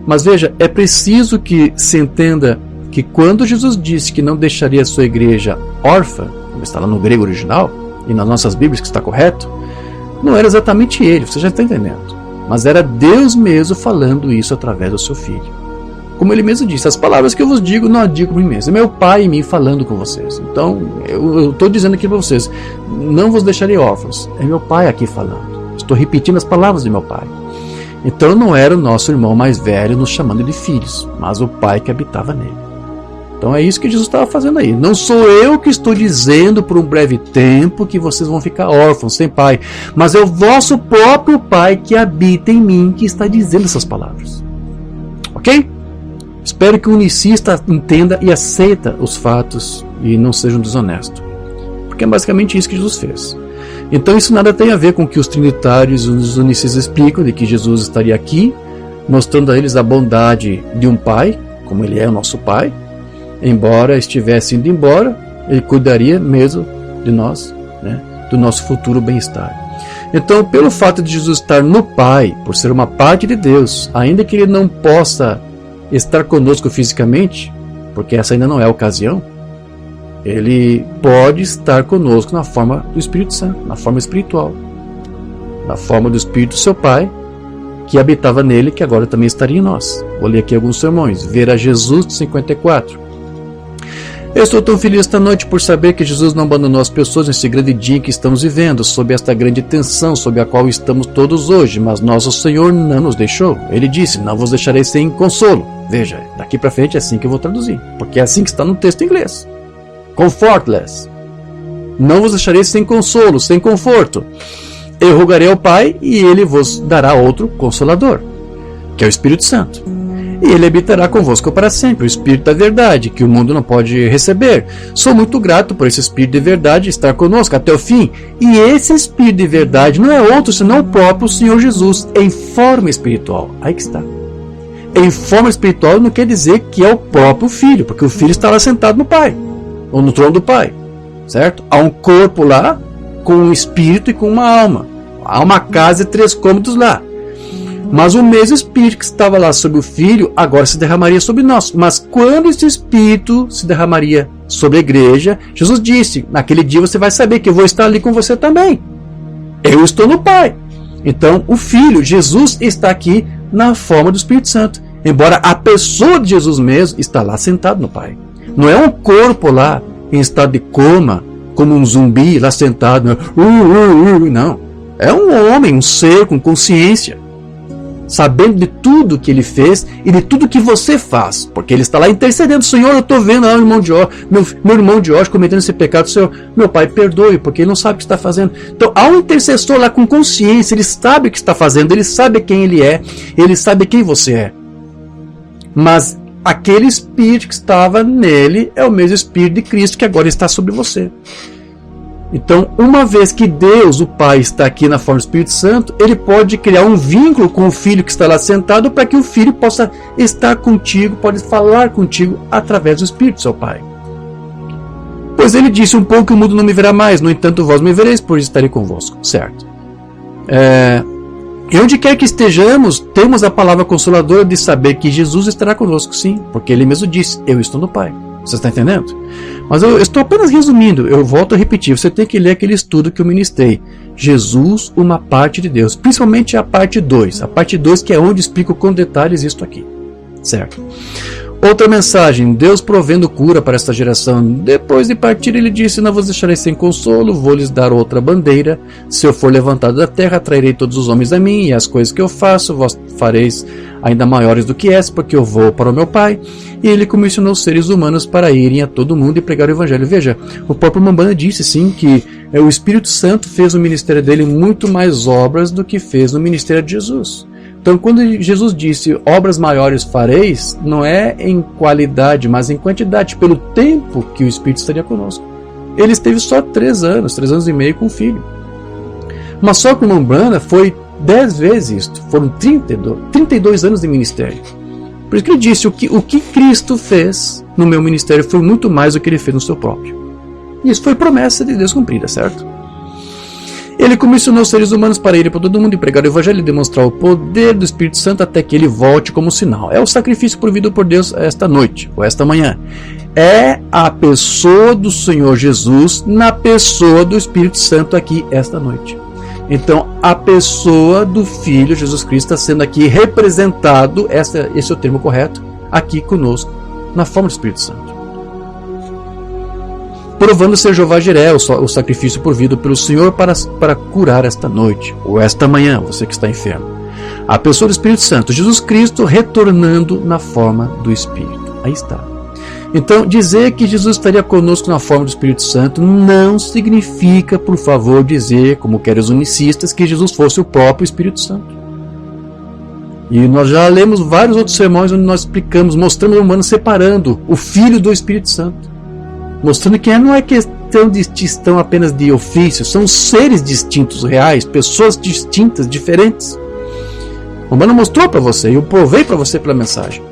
Mas veja, é preciso que se entenda que quando Jesus disse que não deixaria a sua igreja órfã, como está lá no grego original, e nas nossas Bíblias que está correto, não era exatamente ele, você já está entendendo. Mas era Deus mesmo falando isso através do seu Filho. Como ele mesmo disse, as palavras que eu vos digo, não as digo por mim mesmo. É meu Pai em mim falando com vocês. Então, eu estou dizendo aqui para vocês, não vos deixarei órfãos. É meu Pai aqui falando. Estou repetindo as palavras de meu Pai. Então não era o nosso irmão mais velho nos chamando de filhos, mas o Pai que habitava nele. Então é isso que Jesus estava fazendo aí. Não sou eu que estou dizendo por um breve tempo que vocês vão ficar órfãos, sem pai, mas é o vosso próprio Pai que habita em mim que está dizendo essas palavras. Ok? Espero que o unicista entenda e aceita os fatos e não seja um desonesto. Porque é basicamente isso que Jesus fez. Então isso nada tem a ver com o que os trinitários e os unicistas explicam, de que Jesus estaria aqui, mostrando a eles a bondade de um Pai, como Ele é o nosso Pai. Embora estivesse indo embora, Ele cuidaria mesmo de nós, do nosso futuro bem-estar. Então, pelo fato de Jesus estar no Pai, por ser uma parte de Deus, ainda que Ele não possa estar conosco fisicamente, porque essa ainda não é a ocasião, Ele pode estar conosco na forma do Espírito Santo, na forma espiritual, na forma do Espírito seu Pai, que habitava nele, que agora também estaria em nós. Vou ler aqui alguns sermões. Ver a Jesus, de 54. Eu estou tão feliz esta noite por saber que Jesus não abandonou as pessoas nesse grande dia em que estamos vivendo, sob esta grande tensão sob a qual estamos todos hoje, mas nosso Senhor não nos deixou. Ele disse, não vos deixarei sem consolo. Veja, daqui para frente é assim que eu vou traduzir, porque é assim que está no texto em inglês. Comfortless. Não vos deixarei sem consolo, sem conforto. Eu rogarei ao Pai e Ele vos dará outro Consolador, que é o Espírito Santo. E Ele habitará convosco para sempre, o Espírito da verdade, que o mundo não pode receber. Sou muito grato por esse Espírito de verdade estar conosco até o fim. E esse Espírito de verdade não é outro senão o próprio Senhor Jesus, em forma espiritual. Aí que está. Em forma espiritual não quer dizer que é o próprio Filho, porque o Filho está lá sentado no Pai, ou no trono do Pai, certo? Há um corpo lá, com um espírito e com uma alma. Há uma casa de 3 cômodos lá. Mas o mesmo Espírito que estava lá sobre o Filho, agora se derramaria sobre nós. Mas quando esse Espírito se derramaria sobre a igreja, Jesus disse, naquele dia você vai saber que eu vou estar ali com você também. Eu estou no Pai. Então o Filho, Jesus, está aqui na forma do Espírito Santo. Embora a pessoa de Jesus mesmo está lá sentado no Pai. Não é um corpo lá em estado de coma, como um zumbi lá sentado. Não. É um homem, um ser com consciência, sabendo de tudo que ele fez e de tudo que você faz, porque ele está lá intercedendo. Senhor, eu estou vendo o irmão de Jó, meu irmão de Jó cometendo esse pecado. Senhor, meu Pai, perdoe, porque ele não sabe o que está fazendo. Então há um intercessor lá com consciência, ele sabe o que está fazendo, ele sabe quem ele é, ele sabe quem você é. Mas aquele Espírito que estava nele é o mesmo Espírito de Cristo que agora está sobre você. Então, uma vez que Deus, o Pai, está aqui na forma do Espírito Santo, ele pode criar um vínculo com o Filho que está lá sentado para que o Filho possa estar contigo, pode falar contigo através do Espírito, seu Pai. Pois ele disse: um pouco o mundo não me verá mais, no entanto vós me vereis, por isso estarei convosco. Certo. E onde quer que estejamos, temos a palavra consoladora de saber que Jesus estará conosco, sim, porque ele mesmo disse: eu estou no Pai. Você está entendendo? Mas eu estou apenas resumindo, eu volto a repetir, você tem que ler aquele estudo que eu ministrei. Jesus, uma parte de Deus, principalmente a parte 2. A parte 2 que é onde explico com detalhes isto aqui. Certo? Outra mensagem: Deus provendo cura para esta geração. Depois de partir, ele disse: não vos deixarei sem consolo, vou lhes dar outra bandeira. Se eu for levantado da terra, atrairei todos os homens a mim, e as coisas que eu faço, vós fareis ainda maiores do que essa, porque eu vou para o meu Pai. E ele comissionou os seres humanos para irem a todo mundo e pregar o Evangelho. Veja, o próprio Mambana disse sim que o Espírito Santo fez no ministério dele muito mais obras do que fez no ministério de Jesus. Então, quando Jesus disse obras maiores fareis, não é em qualidade, mas em quantidade, pelo tempo que o Espírito estaria conosco. Ele esteve só 3 anos e meio com o Filho. Mas só com o Mambana foi 10 vezes isto. Foram 32 anos de ministério. Por isso que ele disse: o que Cristo fez no meu ministério foi muito mais do que ele fez no seu próprio. Isso foi promessa de Deus cumprida, certo? Ele comissionou os seres humanos para irem para todo mundo e pregar o Evangelho e demonstrar o poder do Espírito Santo até que ele volte como sinal. É o sacrifício provido por Deus esta noite, ou esta manhã. É a pessoa do Senhor Jesus na pessoa do Espírito Santo aqui esta noite. Então, a pessoa do Filho Jesus Cristo está sendo aqui representado, esse é o termo correto, aqui conosco, na forma do Espírito Santo. Provando ser Jeová Jiré, o sacrifício provido pelo Senhor para curar esta noite, ou esta manhã, você que está enfermo. A pessoa do Espírito Santo, Jesus Cristo retornando na forma do Espírito. Aí está. Então, dizer que Jesus estaria conosco na forma do Espírito Santo não significa, por favor, dizer, como querem os unicistas, que Jesus fosse o próprio Espírito Santo. E nós já lemos vários outros sermões onde nós explicamos, mostramos o humano separando o Filho do Espírito Santo. Mostrando que não é questão de distinção apenas de ofício, são seres distintos, reais, pessoas distintas, diferentes. O Mano mostrou para você, e eu provei para você pela mensagem,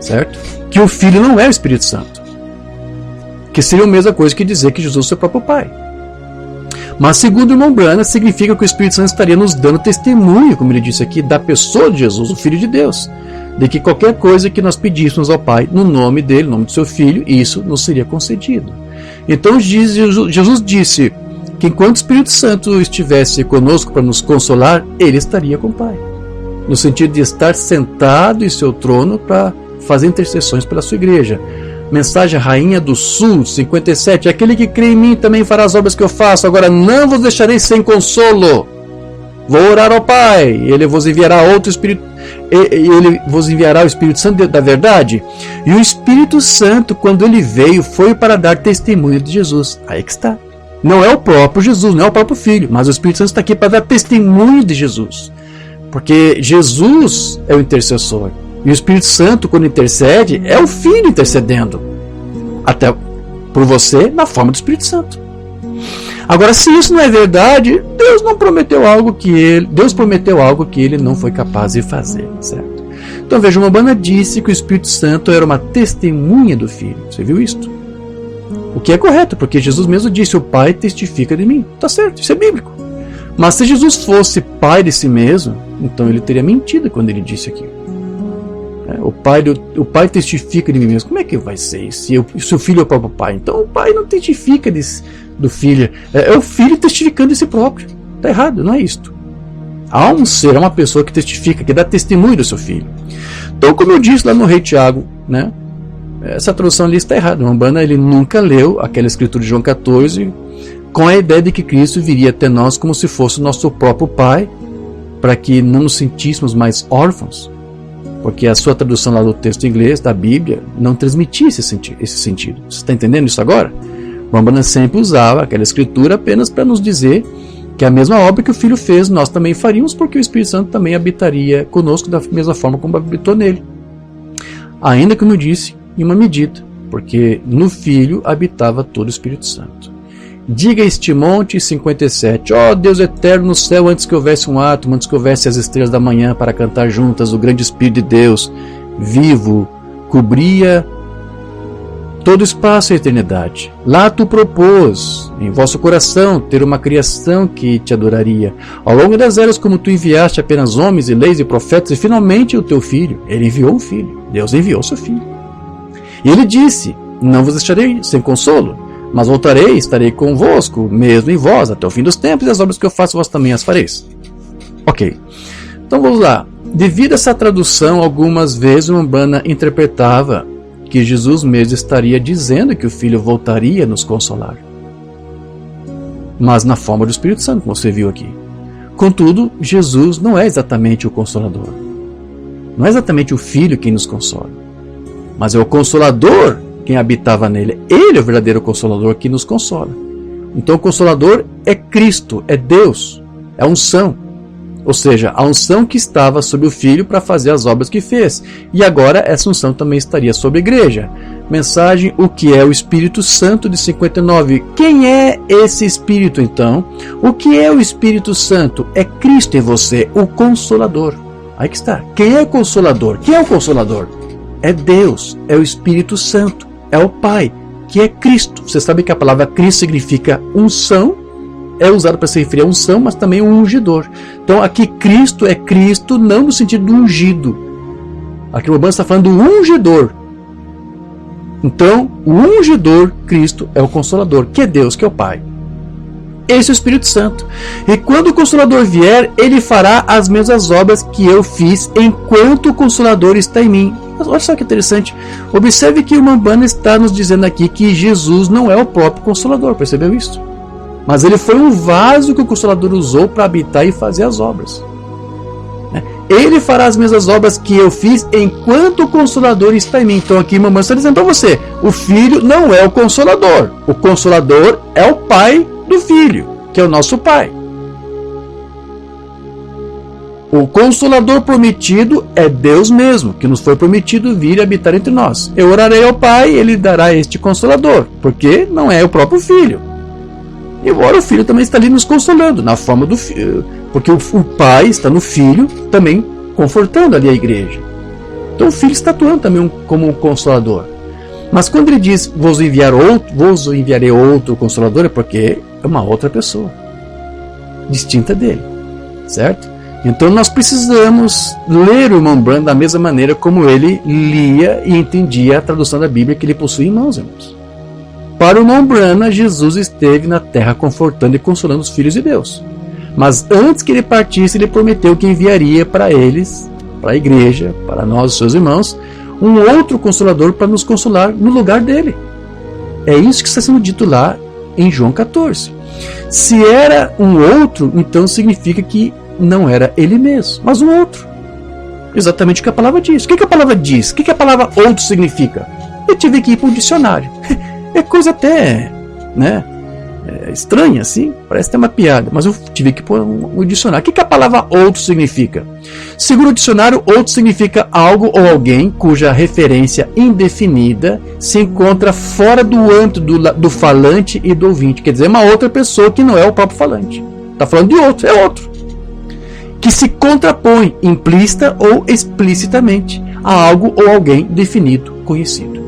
certo? Que o Filho não é o Espírito Santo, que seria a mesma coisa que dizer que Jesus é o seu próprio Pai. Mas segundo o irmão Brana, significa que o Espírito Santo estaria nos dando testemunho, como ele disse aqui, da pessoa de Jesus, o Filho de Deus, de que qualquer coisa que nós pedíssemos ao Pai, no nome dele, no nome do seu Filho, isso nos seria concedido. Então Jesus disse que enquanto o Espírito Santo estivesse conosco para nos consolar, ele estaria com o Pai, no sentido de estar sentado em seu trono para fazer intercessões pela sua igreja. Mensagem Rainha do Sul, 57: aquele que crê em mim também fará as obras que eu faço, agora não vos deixarei sem consolo. Vou orar ao Pai, ele vos enviará outro Espírito, ele vos enviará o Espírito Santo da verdade. E o Espírito Santo, quando ele veio, foi para dar testemunho de Jesus. Aí que está. Não é o próprio Jesus, não é o próprio Filho, mas o Espírito Santo está aqui para dar testemunho de Jesus. Porque Jesus é o intercessor. E o Espírito Santo, quando intercede, é o Filho intercedendo. Até por você, na forma do Espírito Santo. Agora, se isso não é verdade, Deus prometeu algo que ele não foi capaz de fazer, certo? Então veja, uma banda disse que o Espírito Santo era uma testemunha do Filho. Você viu isto? O que é correto, porque Jesus mesmo disse: o Pai testifica de mim. Tá certo, isso é bíblico. Mas se Jesus fosse pai de si mesmo, então ele teria mentido quando ele disse aqui. O pai testifica de mim mesmo. Como é que vai ser isso? Se o Filho é o próprio Pai? Então o Pai não testifica do Filho. É o Filho testificando de si próprio. Está errado, não é isto. Há um ser, uma pessoa que testifica, que dá testemunho do seu Filho. Então, como eu disse lá no Rei Tiago, né, essa tradução ali está errada. O Umbanda, ele nunca leu aquela escritura de João 14 com a ideia de que Cristo viria até nós como se fosse o nosso próprio Pai, para que não nos sentíssemos mais órfãos. Porque a sua tradução lá do texto inglês, da Bíblia, não transmitia esse sentido. Você está entendendo isso agora? O Umbanda sempre usava aquela escritura apenas para nos dizer que a mesma obra que o Filho fez, nós também faríamos, porque o Espírito Santo também habitaria conosco da mesma forma como habitou nele. Ainda, como eu disse, em uma medida, porque no Filho habitava todo o Espírito Santo. Diga a este monte 57, ó Deus eterno no céu, antes que houvesse um átomo, antes que houvesse as estrelas da manhã para cantar juntas, o grande Espírito de Deus, vivo, cobria todo o espaço e a eternidade. Lá tu propôs em vosso coração ter uma criação que te adoraria. Ao longo das eras, como tu enviaste apenas homens e leis e profetas, e finalmente o teu filho, ele enviou um filho. Deus enviou seu filho. E ele disse, não vos deixarei sem consolo, mas voltarei e estarei convosco, mesmo em vós, até o fim dos tempos, e as obras que eu faço vós também as fareis. Ok. Então vamos lá. Devido a essa tradução, algumas vezes o Umbanda interpretava que Jesus mesmo estaria dizendo que o Filho voltaria nos consolar. Mas na forma do Espírito Santo, como você viu aqui. Contudo, Jesus não é exatamente o Consolador. Não é exatamente o Filho quem nos consola. Mas é o Consolador quem habitava nele. Ele é o verdadeiro Consolador que nos consola. Então o Consolador é Cristo, é Deus, é a unção. Ou seja, a unção que estava sobre o Filho para fazer as obras que fez. E agora essa unção também estaria sobre a igreja. Mensagem, o que é o Espírito Santo de 59. Quem é esse Espírito então? O que é o Espírito Santo? É Cristo em você, o Consolador. Aí que está. Quem é o Consolador? Quem é o Consolador? É Deus, é o Espírito Santo, é o Pai, que é Cristo. Você sabe que a palavra Cristo significa unção, é usado para se referir a unção, mas também um ungidor. Então aqui Cristo é Cristo não no sentido do ungido. Aqui o Umbanda está falando do ungidor. Então o ungidor, Cristo, é o Consolador, que é Deus, que é o Pai. Esse é o Espírito Santo. E quando o Consolador vier, ele fará as mesmas obras que eu fiz enquanto o Consolador está em mim. Mas olha só que interessante. Observe que o Umbanda está nos dizendo aqui que Jesus não é o próprio Consolador. Percebeu isso? Mas ele foi um vaso que o Consolador usou para habitar e fazer as obras. Ele fará as mesmas obras que eu fiz enquanto o Consolador está em mim. Então aqui o Umbanda está dizendo para você, o Filho não é o Consolador. O Consolador é o Pai do Filho, que é o nosso Pai. O Consolador prometido é Deus mesmo, que nos foi prometido vir e habitar entre nós. Eu orarei ao Pai, Ele dará este Consolador, porque não é o próprio Filho. Embora o Filho também está ali nos consolando, na forma do Filho, porque o Pai está no Filho, também confortando ali a igreja. Então o Filho está atuando também como um Consolador. Mas quando ele diz, vos enviarei outro Consolador, é porque é uma outra pessoa, distinta dele, certo? Então nós precisamos ler o Umbanda da mesma maneira como ele lia e entendia a tradução da Bíblia que ele possui em mãos, irmãos. Para o Umbanda, Jesus esteve na terra confortando e consolando os filhos de Deus. Mas antes que ele partisse, ele prometeu que enviaria para eles, para a igreja, para nós, os seus irmãos, um outro Consolador para nos consolar no lugar dele. É isso que está sendo dito lá em João 14. Se era um outro, então significa que não era ele mesmo, mas um outro. Exatamente o que a palavra diz. O que a palavra diz? O que a palavra outro significa? Eu tive que ir para o dicionário. É coisa até, né, estranha assim, parece até uma piada, mas eu tive que pôr um dicionário. O que a palavra outro significa? Segundo o dicionário, outro significa algo ou alguém cuja referência indefinida se encontra fora do âmbito do falante e do ouvinte. Quer dizer, uma outra pessoa que não é o próprio falante. Está falando de outro, é outro. Que se contrapõe implícita ou explicitamente a algo ou alguém definido, conhecido.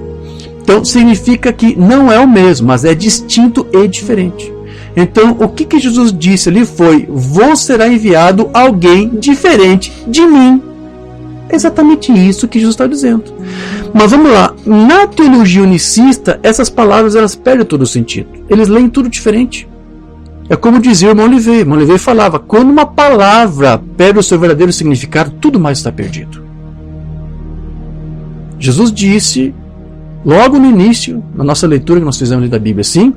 Então significa que não é o mesmo, mas é distinto e diferente. Então o que Jesus disse ali foi, vos será enviado alguém diferente de mim. É exatamente isso que Jesus está dizendo. Mas vamos lá, na teologia unicista, essas palavras elas perdem todo o sentido. Eles leem tudo diferente. É como dizia o irmão Oliveira. O irmão Oliveira falava, quando uma palavra perde o seu verdadeiro significado, tudo mais está perdido. Jesus disse, logo no início, na nossa leitura que nós fizemos da Bíblia, assim,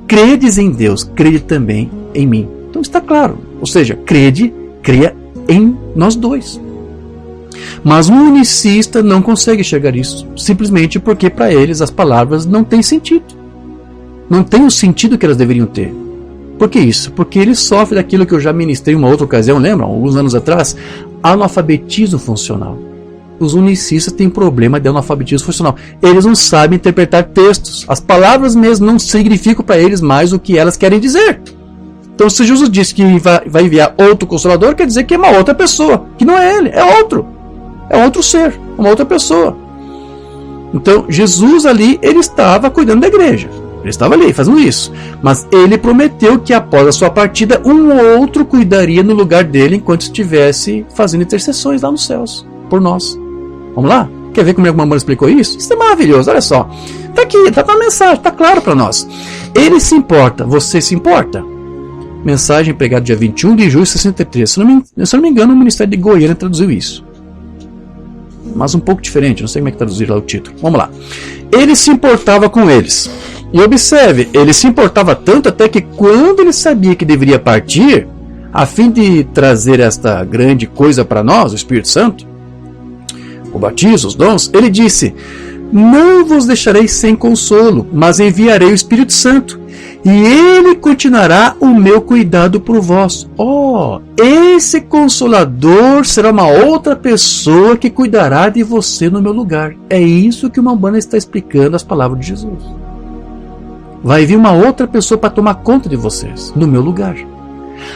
credes em Deus, crede também em mim. Então está claro, ou seja, creia em nós dois. Mas um unicista não consegue chegar a isso, simplesmente porque para eles as palavras não têm sentido. Não têm o sentido que elas deveriam ter. Por que isso? Porque ele sofre daquilo que eu já ministrei em uma outra ocasião, lembra? Alguns anos atrás, analfabetismo funcional. os unicistas têm problema de analfabetismo funcional. Eles não sabem interpretar textos. As palavras mesmo não significam para eles mais o que elas querem dizer. Então, se Jesus disse que vai enviar outro Consolador, quer dizer que é uma outra pessoa, que não é ele, é outro. É outro ser, uma outra pessoa. Então, Jesus ali, ele estava cuidando da igreja. Ele estava ali fazendo isso. Mas ele prometeu que após a sua partida, um outro cuidaria no lugar dele enquanto estivesse fazendo intercessões lá nos céus, por nós. Vamos lá? Quer ver como a mamãe explicou isso? Isso é maravilhoso, olha só. Está aqui, está com a mensagem, está claro para nós. Ele se importa, você se importa? Mensagem pregada dia 21 de julho de 63. Se não me engano, o Ministério de Goiânia traduziu isso. Mas um pouco diferente, não sei como é que traduzir lá o título. Vamos lá. Ele se importava com eles. E observe, ele se importava tanto até que quando ele sabia que deveria partir, a fim de trazer esta grande coisa para nós, o Espírito Santo, o batismo, os dons, ele disse: não vos deixarei sem consolo, mas enviarei o Espírito Santo, e ele continuará o meu cuidado por vós. Esse Consolador será uma outra pessoa que cuidará de você no meu lugar. É isso que o Umbanda está explicando as palavras de Jesus. Vai vir uma outra pessoa para tomar conta de vocês, no meu lugar.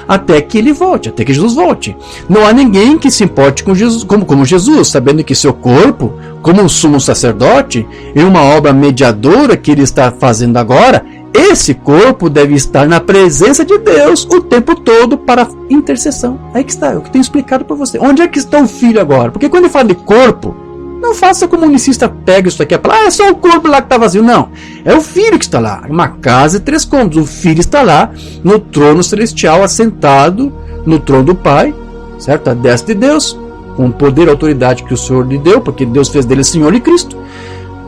Até que ele volte, até que Jesus volte. Não há ninguém que se importe com Jesus, como Jesus, sabendo que seu corpo, como um sumo sacerdote, em uma obra mediadora que ele está fazendo agora, esse corpo deve estar na presença de Deus o tempo todo para intercessão. Aí que está, é o que eu tenho explicado para você. Onde é que está o Filho agora? Porque quando ele fala de corpo, não faça como o unicista pega isso aqui e fala: é só o corpo lá que está vazio. Não, é o Filho que está lá. Uma casa de 3 cômodos. O Filho está lá no trono celestial, assentado no trono do Pai, certo? A destra de Deus, com o poder e autoridade que o Senhor lhe deu, porque Deus fez dele Senhor e Cristo,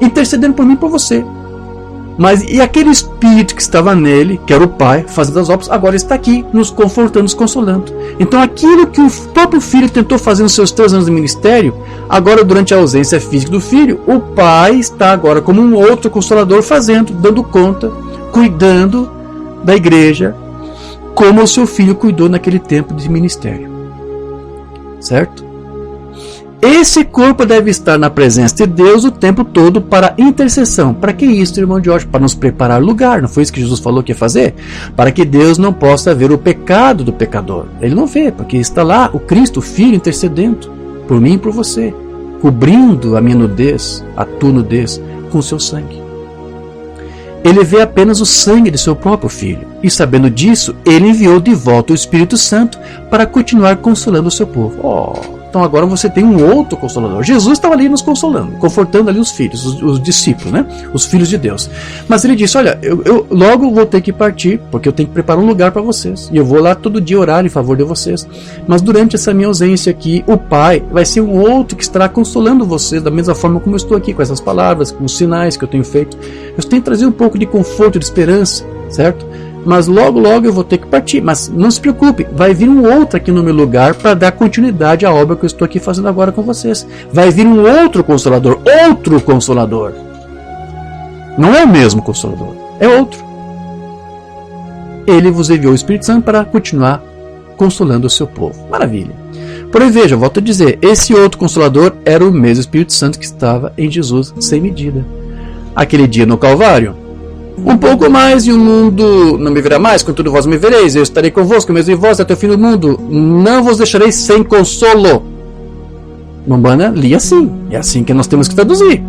intercedendo por mim e por você. Mas e aquele Espírito que estava nele, que era o Pai, fazendo as obras, agora está aqui, nos confortando, nos consolando. Então aquilo que o próprio Filho tentou fazer nos seus 3 anos de ministério, agora durante a ausência física do Filho, o Pai está agora como um outro Consolador fazendo, dando conta, cuidando da igreja, como o seu Filho cuidou naquele tempo de ministério. Certo? Esse corpo deve estar na presença de Deus o tempo todo para intercessão. Para que isso, irmão Jorge? Para nos preparar lugar. Não foi isso que Jesus falou que ia fazer? Para que Deus não possa ver o pecado do pecador. Ele não vê, porque está lá o Cristo, o Filho, intercedendo por mim e por você, cobrindo a minha nudez, a tua nudez, com o seu sangue. Ele vê apenas o sangue de seu próprio Filho. E sabendo disso, ele enviou de volta o Espírito Santo para continuar consolando o seu povo. Então agora você tem um outro Consolador. Jesus estava ali nos consolando, confortando ali os filhos, os discípulos, né? Os filhos de Deus. Mas ele disse: olha, eu logo vou ter que partir, porque eu tenho que preparar um lugar para vocês. E eu vou lá todo dia orar em favor de vocês. Mas durante essa minha ausência aqui, o Pai vai ser um outro que estará consolando vocês, da mesma forma como eu estou aqui, com essas palavras, com os sinais que eu tenho feito. Eu tenho que trazer um pouco de conforto, de esperança, certo? Mas logo eu vou ter que partir. Mas não se preocupe, vai vir um outro aqui no meu lugar para dar continuidade à obra que eu estou aqui fazendo agora com vocês. Vai vir um outro Consolador, outro Consolador. Não é o mesmo Consolador, é outro. Ele vos enviou o Espírito Santo para continuar consolando o seu povo. Maravilha. Porém, veja, volto a dizer, esse outro Consolador era o mesmo Espírito Santo que estava em Jesus sem medida. Aquele dia no Calvário, um pouco mais e o mundo não me verá mais, contudo vós me vereis, eu estarei convosco, mesmo em vós até o fim do mundo, não vos deixarei sem consolo. Umbanda lia assim, é assim que nós temos que traduzir.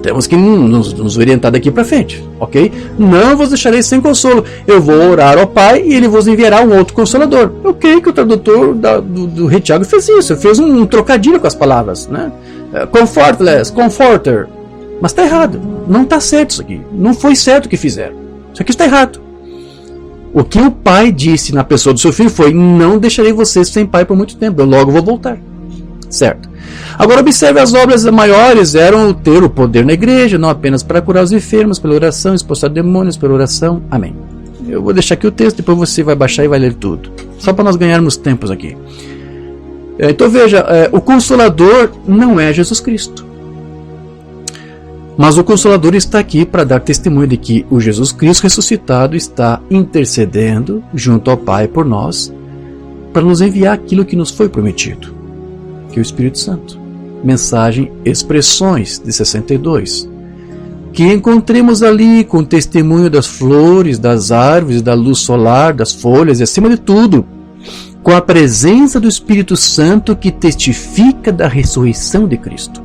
Temos que nos orientar daqui para frente, ok? Não vos deixarei sem consolo, eu vou orar ao Pai e ele vos enviará um outro Consolador. Ok, que o tradutor do Rei Tiago fez isso, fez um trocadilho com as palavras, né? Comfortless, comforter. Mas está errado, não está certo isso aqui, não foi certo o que fizeram, isso aqui está errado. O que o Pai disse na pessoa do seu Filho foi: não deixarei vocês sem Pai por muito tempo, eu logo vou voltar, certo? Agora observe, as obras maiores eram ter o poder na igreja, não apenas para curar os enfermos, pela oração, expulsar demônios pela oração, amém. Eu vou deixar aqui o texto, depois você vai baixar e vai ler tudo, só para nós ganharmos tempos aqui. Então veja, o Consolador não é Jesus Cristo. Mas o Consolador está aqui para dar testemunho de que o Jesus Cristo ressuscitado está intercedendo junto ao Pai por nós, para nos enviar aquilo que nos foi prometido, que é o Espírito Santo. mensagem Expressões, de 62. Que encontremos ali com o testemunho das flores, das árvores, da luz solar, das folhas e, acima de tudo, com a presença do Espírito Santo que testifica da ressurreição de Cristo.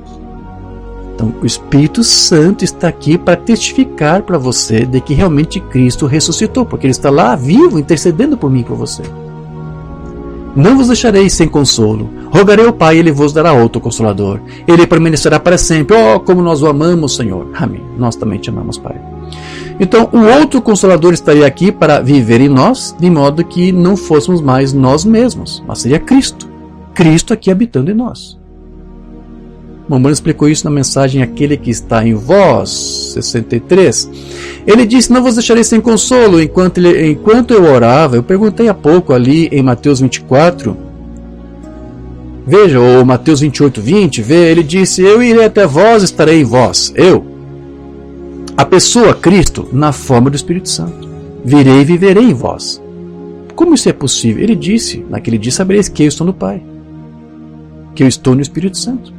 Então, o Espírito Santo está aqui para testificar para você de que realmente Cristo ressuscitou, porque Ele está lá vivo, intercedendo por mim e por você. Não vos deixarei sem consolo. Rogarei ao Pai e Ele vos dará outro Consolador. Ele permanecerá para sempre. Oh, como nós o amamos, Senhor. Amém. Nós também te amamos, Pai. Então, o outro Consolador estaria aqui para viver em nós, de modo que não fôssemos mais nós mesmos, mas seria Cristo. Cristo aqui habitando em nós. Mamãe explicou isso na mensagem Aquele que está em vós, 63. Ele disse, não vos deixarei sem consolo. Enquanto eu orava, eu perguntei há pouco ali em Mateus 24, veja, ou Mateus 28, 20, ele disse, eu irei até vós, estarei em vós. Eu, a pessoa, Cristo, na forma do Espírito Santo. Virei e viverei em vós. Como isso é possível? Ele disse, naquele dia sabereis que eu estou no Pai, que eu estou no Espírito Santo.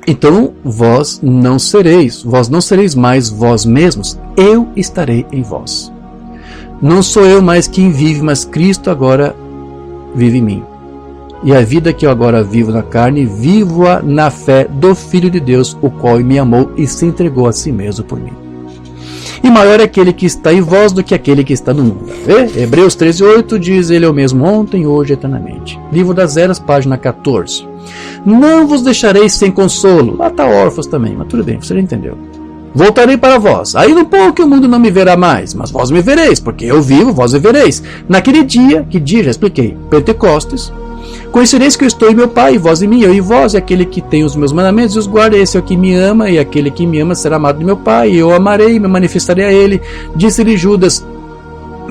Então vós não sereis mais vós mesmos, eu estarei em vós. Não sou eu mais quem vive, mas Cristo agora vive em mim. E a vida que eu agora vivo na carne, vivo-a na fé do Filho de Deus, o qual me amou e se entregou a si mesmo por mim. E maior é aquele que está em vós do que aquele que está no mundo. Hebreus 13:8 diz, ele é o mesmo ontem, hoje e eternamente. Livro das Eras, página 14. Não vos deixarei sem consolo. Lá está órfãos também, mas tudo bem, você já entendeu. Voltarei para vós. Aí no pouco o mundo não me verá mais, mas vós me vereis, porque eu vivo, vós me vereis. Naquele dia, que dia já expliquei, Pentecostes, conhecereis que eu estou em meu Pai, e vós em mim, eu em vós, e aquele que tem os meus mandamentos e os guarda, esse é o que me ama, e aquele que me ama será amado de meu Pai, e eu o amarei e me manifestarei a ele. Disse-lhe Judas,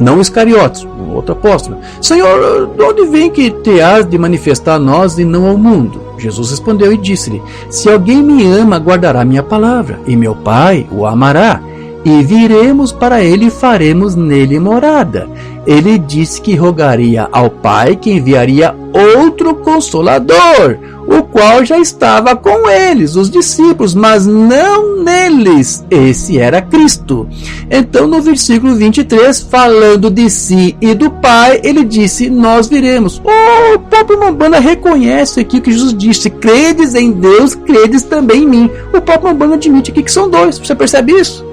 não Iscariotes, o outro apóstolo, Senhor, de onde vem que te has de manifestar a nós e não ao mundo? Jesus respondeu e disse-lhe, se alguém me ama, guardará minha palavra, e meu Pai o amará, e viremos para ele e faremos nele morada. Ele disse que rogaria ao Pai que enviaria outro Consolador, o qual já estava com eles, os discípulos, mas não neles. Esse era Cristo. Então, no versículo 23, falando de si e do Pai, ele disse, nós viremos. O próprio Mambanda reconhece aqui o que Jesus disse, credes em Deus, credes também em mim. O próprio Mambanda admite aqui que são dois, você percebe isso?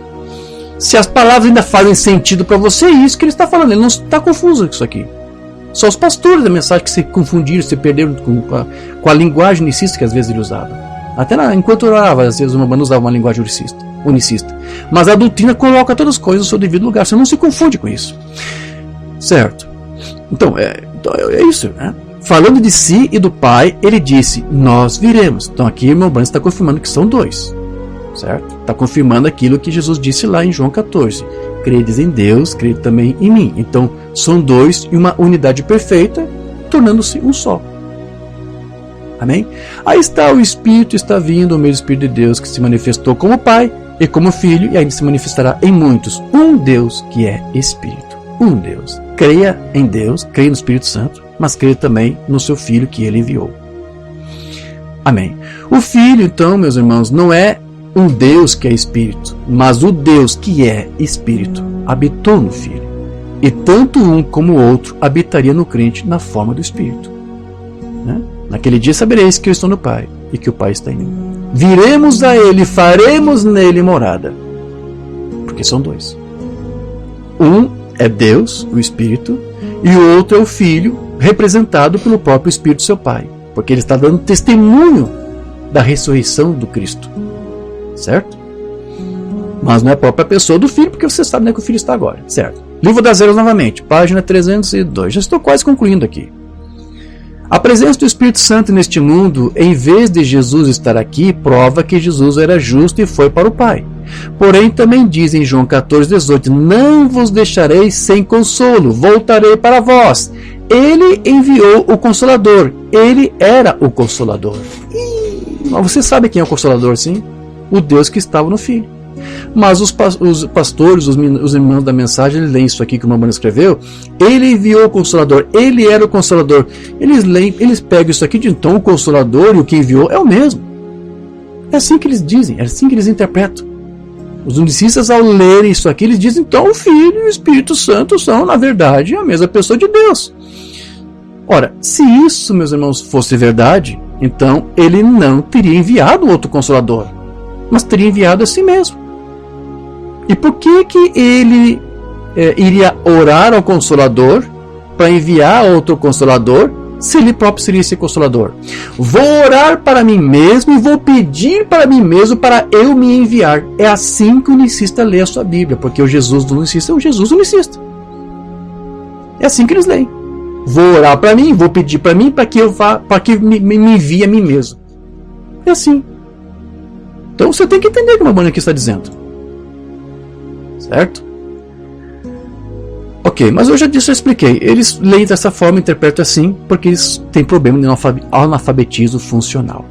Se as palavras ainda fazem sentido para você, é isso que ele está falando, ele não está confuso com isso aqui. Só os pastores da mensagem que se confundiram, se perderam com a linguagem unicista que às vezes ele usava. Até enquanto orava, às vezes o Mambanda usava uma linguagem unicista. Mas a doutrina coloca todas as coisas no seu devido lugar, você não se confunde com isso. Certo? Então é isso, né? Falando de si e do Pai, ele disse, nós viremos. Então aqui o Mambanda está confirmando que são dois. Certo? Está confirmando aquilo que Jesus disse lá em João 14. Credes em Deus, crede também em mim. Então, são dois e uma unidade perfeita, tornando-se um só. Amém? Aí está o Espírito, está vindo, o mesmo Espírito de Deus que se manifestou como Pai e como Filho, e ainda se manifestará em muitos. Um Deus que é Espírito. Um Deus. Creia em Deus, creia no Espírito Santo, mas creia também no seu Filho que Ele enviou. Amém. O Filho, então, meus irmãos, não é um Deus que é Espírito, mas o Deus que é Espírito habitou no Filho. E tanto um como o outro habitaria no crente na forma do Espírito. Né? Naquele dia sabereis que eu estou no Pai e que o Pai está em mim. Viremos a Ele, faremos nele morada. Porque são dois. Um é Deus, o Espírito, e o outro é o Filho, representado pelo próprio Espírito, seu Pai. Porque ele está dando testemunho da ressurreição do Cristo. Certo? Mas não é a própria pessoa do Filho, porque você sabe onde é que o Filho está agora. Certo? Livro das Eras novamente, página 302. Já estou quase concluindo aqui. A presença do Espírito Santo neste mundo, em vez de Jesus estar aqui, prova que Jesus era justo e foi para o Pai. Porém, também diz em João 14:18, não vos deixarei sem consolo, voltarei para vós. Ele enviou o Consolador. Ele era o Consolador. Mas você sabe quem é o Consolador, sim? O Deus que estava no Filho. Mas os pastores, os irmãos da mensagem, eles leem isso aqui que o Mamano escreveu. Ele enviou o Consolador, ele era o Consolador. Eles pegam isso aqui de então o Consolador e o que enviou é o mesmo. É assim que eles dizem, é assim que eles interpretam. Os unicistas, ao lerem isso aqui, eles dizem então o Filho e o Espírito Santo são, na verdade, a mesma pessoa de Deus. Ora, se isso, meus irmãos, fosse verdade, então ele não teria enviado outro Consolador, mas teria enviado a si mesmo. E por que ele iria orar ao Consolador para enviar outro Consolador, se ele próprio seria esse Consolador? Vou orar para mim mesmo e vou pedir para mim mesmo para eu me enviar. É assim que o unicista lê a sua Bíblia, porque o Jesus do unicista é o Jesus unicista. É assim que eles leem. Vou orar para mim, vou pedir para mim para que me envie a mim mesmo. É assim. Então você tem que entender o que o Mamano aqui está dizendo. Certo? Ok, mas eu já expliquei. Eles leem dessa forma, interpretam assim, porque eles têm problema de analfabetismo funcional.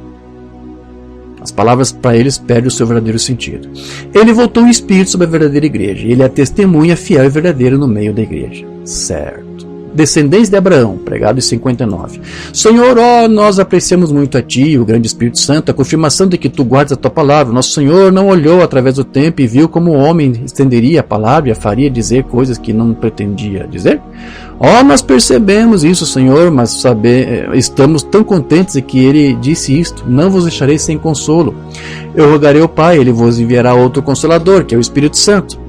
As palavras para eles perdem o seu verdadeiro sentido. Ele voltou em espírito sobre a verdadeira igreja. Ele é a testemunha fiel e verdadeira no meio da igreja. Certo. Descendentes de Abraão, pregado em 59. Senhor, nós apreciamos muito a Ti, o grande Espírito Santo, a confirmação de que Tu guardas a Tua palavra. Nosso Senhor não olhou através do tempo e viu como o homem estenderia a palavra e a faria dizer coisas que não pretendia dizer. Nós percebemos isso, Senhor, mas estamos tão contentes de que Ele disse isto. Não vos deixarei sem consolo. Eu rogarei ao Pai, Ele vos enviará outro Consolador, que é o Espírito Santo.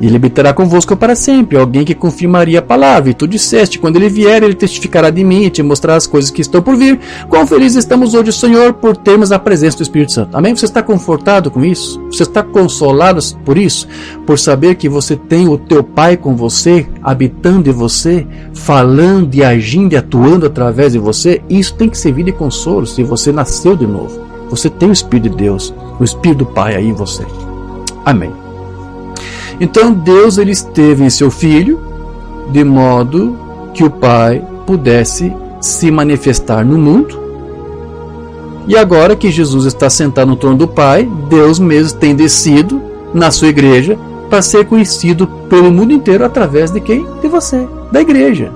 E ele habitará convosco para sempre, alguém que confirmaria a palavra. E tu disseste, quando ele vier, ele testificará de mim e te mostrará as coisas que estão por vir. Quão felizes estamos hoje, Senhor, por termos a presença do Espírito Santo. Amém? Você está confortado com isso? Você está consolado por isso? Por saber que você tem o teu Pai com você, habitando em você, falando e agindo e atuando através de você? Isso tem que servir de consolo se você nasceu de novo. Você tem o Espírito de Deus, o Espírito do Pai aí em você. Amém. Então Deus ele esteve em seu Filho, de modo que o Pai pudesse se manifestar no mundo. E agora que Jesus está sentado no trono do Pai, Deus mesmo tem descido na sua igreja para ser conhecido pelo mundo inteiro através de quem? De você, da igreja.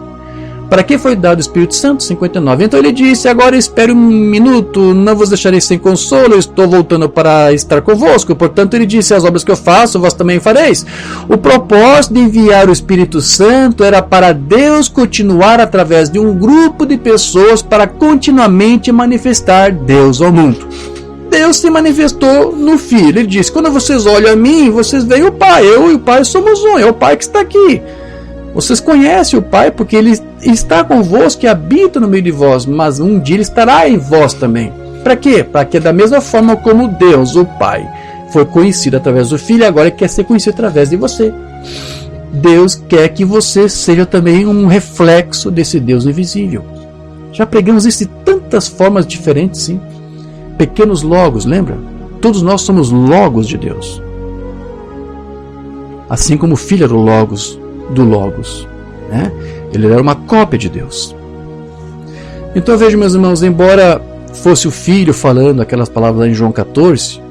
Para que foi dado o Espírito Santo? 59. Então ele disse, agora espere um minuto, não vos deixarei sem consolo, eu estou voltando para estar convosco. Portanto ele disse, as obras que eu faço, vós também fareis. O propósito de enviar o Espírito Santo era para Deus continuar através de um grupo de pessoas para continuamente manifestar Deus ao mundo. Deus se manifestou no Filho. Ele disse, quando vocês olham a mim, vocês veem o Pai. Eu e o Pai somos um, é o Pai que está aqui. Vocês conhecem o Pai porque Ele está convosco e habita no meio de vós, mas um dia Ele estará em vós também. Para quê? Para que da mesma forma como Deus, o Pai, foi conhecido através do Filho, agora Ele quer ser conhecido através de você. Deus quer que você seja também um reflexo desse Deus invisível. Já pregamos isso de tantas formas diferentes, sim. Pequenos logos, lembra? Todos nós somos logos de Deus. Assim como o Filho era o logos do Logos, né? Ele era uma cópia de Deus. Então vejo, meus irmãos, embora fosse o Filho falando aquelas palavras lá em João 14,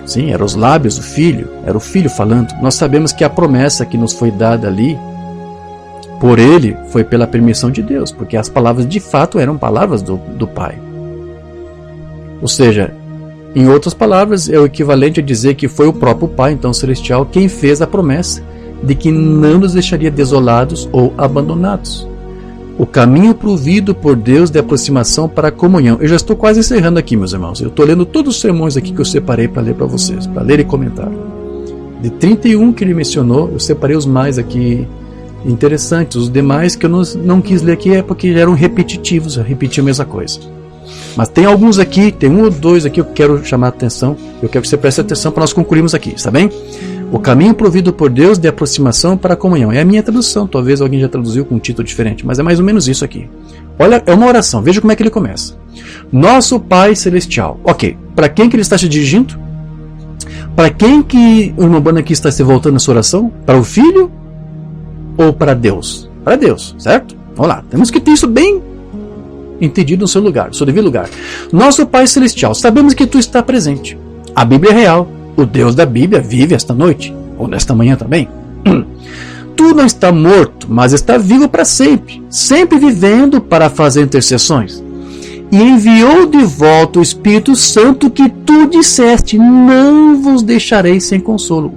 sim, eram os lábios do Filho, era o Filho falando, nós sabemos que a promessa que nos foi dada ali por Ele foi pela permissão de Deus, porque as palavras de fato eram palavras do Pai. Ou seja, em outras palavras, é o equivalente a dizer que foi o próprio Pai, então celestial, quem fez a promessa de que não nos deixaria desolados ou abandonados. O caminho provido por Deus de aproximação para a comunhão. Eu já estou quase encerrando aqui, meus irmãos. Eu estou lendo todos os sermões aqui que eu separei para ler para vocês, para ler e comentar. De 31 que ele mencionou, eu separei os mais aqui interessantes. Os demais que eu não quis ler aqui é porque eram repetitivos, eu repeti a mesma coisa. Mas tem alguns aqui, tem um ou dois aqui que eu quero chamar a atenção. Eu quero que você preste atenção para nós concluirmos aqui, está bem? O caminho provido por Deus de aproximação para a comunhão. É a minha tradução, talvez alguém já traduziu com um título diferente, mas é mais ou menos isso aqui. Olha, é uma oração, veja como é que ele começa. Nosso Pai Celestial. Ok, para quem que ele está se dirigindo? Para quem que o irmão Bana aqui está se voltando nessa oração? Para o Filho ou para Deus? Para Deus, certo? Vamos lá, temos que ter isso bem entendido no seu lugar, no seu devido lugar. Nosso Pai Celestial, sabemos que Tu está presente. A Bíblia é real. O Deus da Bíblia vive esta noite, ou nesta manhã também. Tu não está morto, mas está vivo para sempre, sempre vivendo para fazer intercessões. E enviou de volta o Espírito Santo que tu disseste, não vos deixarei sem consolo.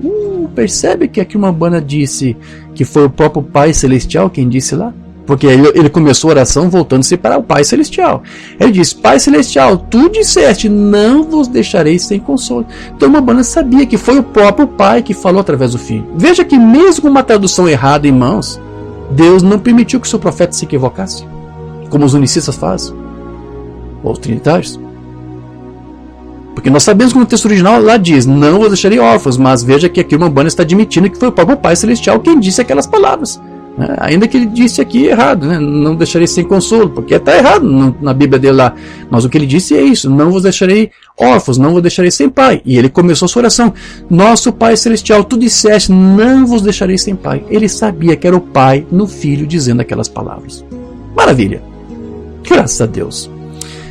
Percebe que aqui uma banda disse que foi o próprio Pai Celestial quem disse lá? Porque ele começou a oração voltando-se para o Pai Celestial. Ele disse, Pai Celestial, tu disseste, não vos deixarei sem consolo. Então uma banda sabia que foi o próprio Pai que falou através do Filho. Veja que mesmo com uma tradução errada em mãos, Deus não permitiu que o seu profeta se equivocasse, como os unicistas fazem, ou os trinitários. Porque nós sabemos que no texto original lá diz, não vos deixarei órfãos, mas veja que aqui uma banda está admitindo que foi o próprio Pai Celestial quem disse aquelas palavras. Ainda que ele disse aqui errado, né? Não deixarei sem consolo, porque está errado na Bíblia dele lá. Mas o que ele disse é isso, não vos deixarei órfãos, não vos deixarei sem pai. E ele começou a sua oração, nosso Pai Celestial, tu disseste, não vos deixarei sem pai. Ele sabia que era o Pai no Filho dizendo aquelas palavras. Maravilha! Graças a Deus!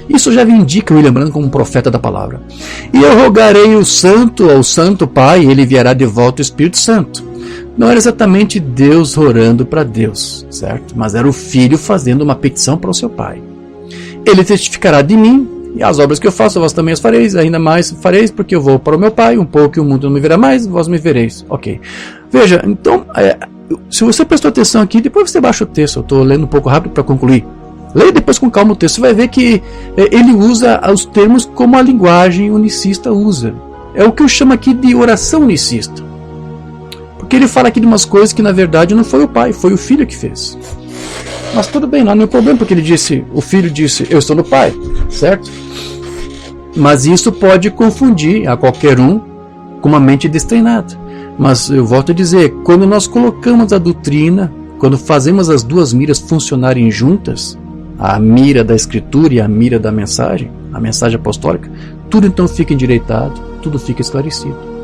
Isso já indica William Branham como um profeta da palavra. E eu rogarei ao Santo Pai, e ele enviará de volta o Espírito Santo. Não era exatamente Deus orando para Deus, certo? Mas era o Filho fazendo uma petição para o seu Pai. Ele testificará de mim, e as obras que eu faço, vós também as fareis, ainda mais fareis, porque eu vou para o meu Pai, um pouco e o mundo não me verá mais, vós me vereis. Ok. Veja, então, se você prestou atenção aqui, depois você baixa o texto, eu estou lendo um pouco rápido para concluir. Leia depois com calma o texto, você vai ver que ele usa os termos como a linguagem unicista usa. É o que eu chamo aqui de oração unicista. Porque ele fala aqui de umas coisas que na verdade não foi o Pai, foi o Filho que fez. Mas tudo bem, não há nenhum problema, porque o Filho disse, eu estou no Pai, certo? Mas isso pode confundir a qualquer um com uma mente destreinada. Mas eu volto a dizer, quando nós colocamos a doutrina, quando fazemos as duas miras funcionarem juntas, a mira da Escritura e a mira da mensagem, a mensagem apostólica, tudo então fica endireitado, tudo fica esclarecido.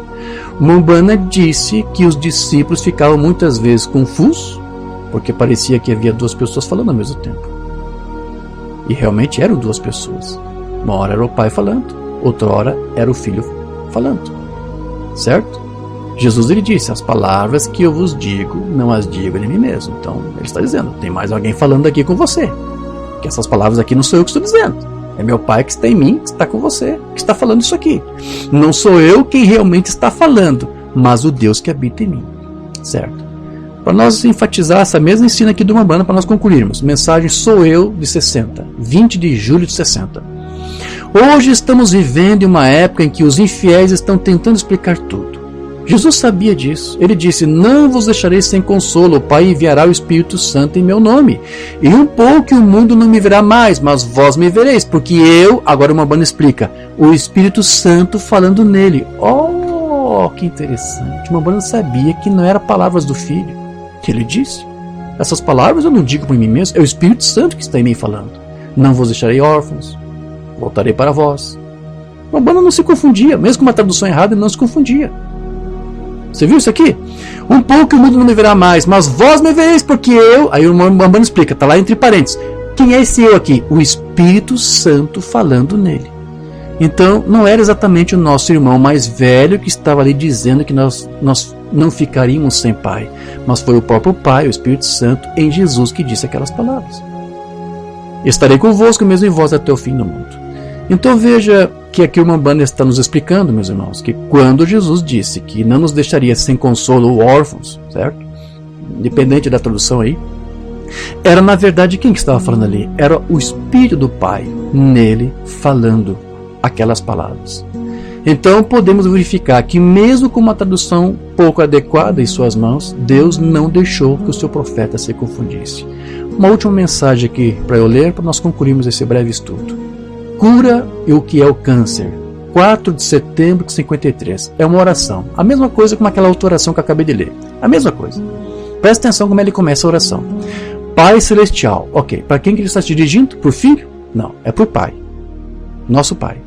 Mumbana disse que os discípulos ficavam muitas vezes confusos, porque parecia que havia duas pessoas falando ao mesmo tempo. E realmente eram duas pessoas. Uma hora era o Pai falando, outra hora era o Filho falando. Certo? Jesus ele disse, as palavras que eu vos digo, não as digo em mim mesmo. Então ele está dizendo, tem mais alguém falando aqui com você. Que essas palavras aqui não sou eu que estou dizendo. É meu Pai que está em mim, que está com você, que está falando isso aqui. Não sou eu quem realmente está falando, mas o Deus que habita em mim. Certo? Para nós enfatizar essa mesma ensina aqui de uma banda, para nós concluirmos. Mensagem Sou Eu de 60, 20 de julho de 60. Hoje estamos vivendo em uma época em que os infiéis estão tentando explicar tudo. Jesus sabia disso. Ele disse, não vos deixarei sem consolo, o Pai enviará o Espírito Santo em meu nome. E um pouco o mundo não me verá mais, mas vós me vereis, porque eu, agora uma banda explica, o Espírito Santo falando nele. Oh, que interessante. Uma banda sabia que não eram palavras do Filho, que ele disse. Essas palavras eu não digo por mim mesmo, é o Espírito Santo que está em mim falando. Não vos deixarei órfãos, voltarei para vós. Uma banda não se confundia, mesmo com uma tradução errada, ele não se confundia. Você viu isso aqui? Um pouco o mundo não me verá mais, mas vós me vereis, porque eu... Aí o Mambano explica, está lá entre parênteses. Quem é esse eu aqui? O Espírito Santo falando nele. Então, não era exatamente o nosso irmão mais velho que estava ali dizendo que nós não ficaríamos sem Pai, mas foi o próprio Pai, o Espírito Santo, em Jesus que disse aquelas palavras. Estarei convosco, mesmo em vós, até o fim do mundo. Então veja que aqui o Mambana está nos explicando, meus irmãos, que quando Jesus disse que não nos deixaria sem consolo órfãos, certo? Independente da tradução aí, era na verdade quem que estava falando ali? Era o Espírito do Pai, nele, falando aquelas palavras. Então podemos verificar que mesmo com uma tradução pouco adequada em suas mãos, Deus não deixou que o seu profeta se confundisse. Uma última mensagem aqui para eu ler, para nós concluirmos esse breve estudo. Cura e o que é o câncer. 4 de setembro de 53. É uma oração. A mesma coisa como aquela outra oração que eu acabei de ler. A mesma coisa. Presta atenção como ele começa a oração. Pai Celestial. Ok. Para quem que ele está se dirigindo? Por filho? Não. É por Pai. Nosso Pai.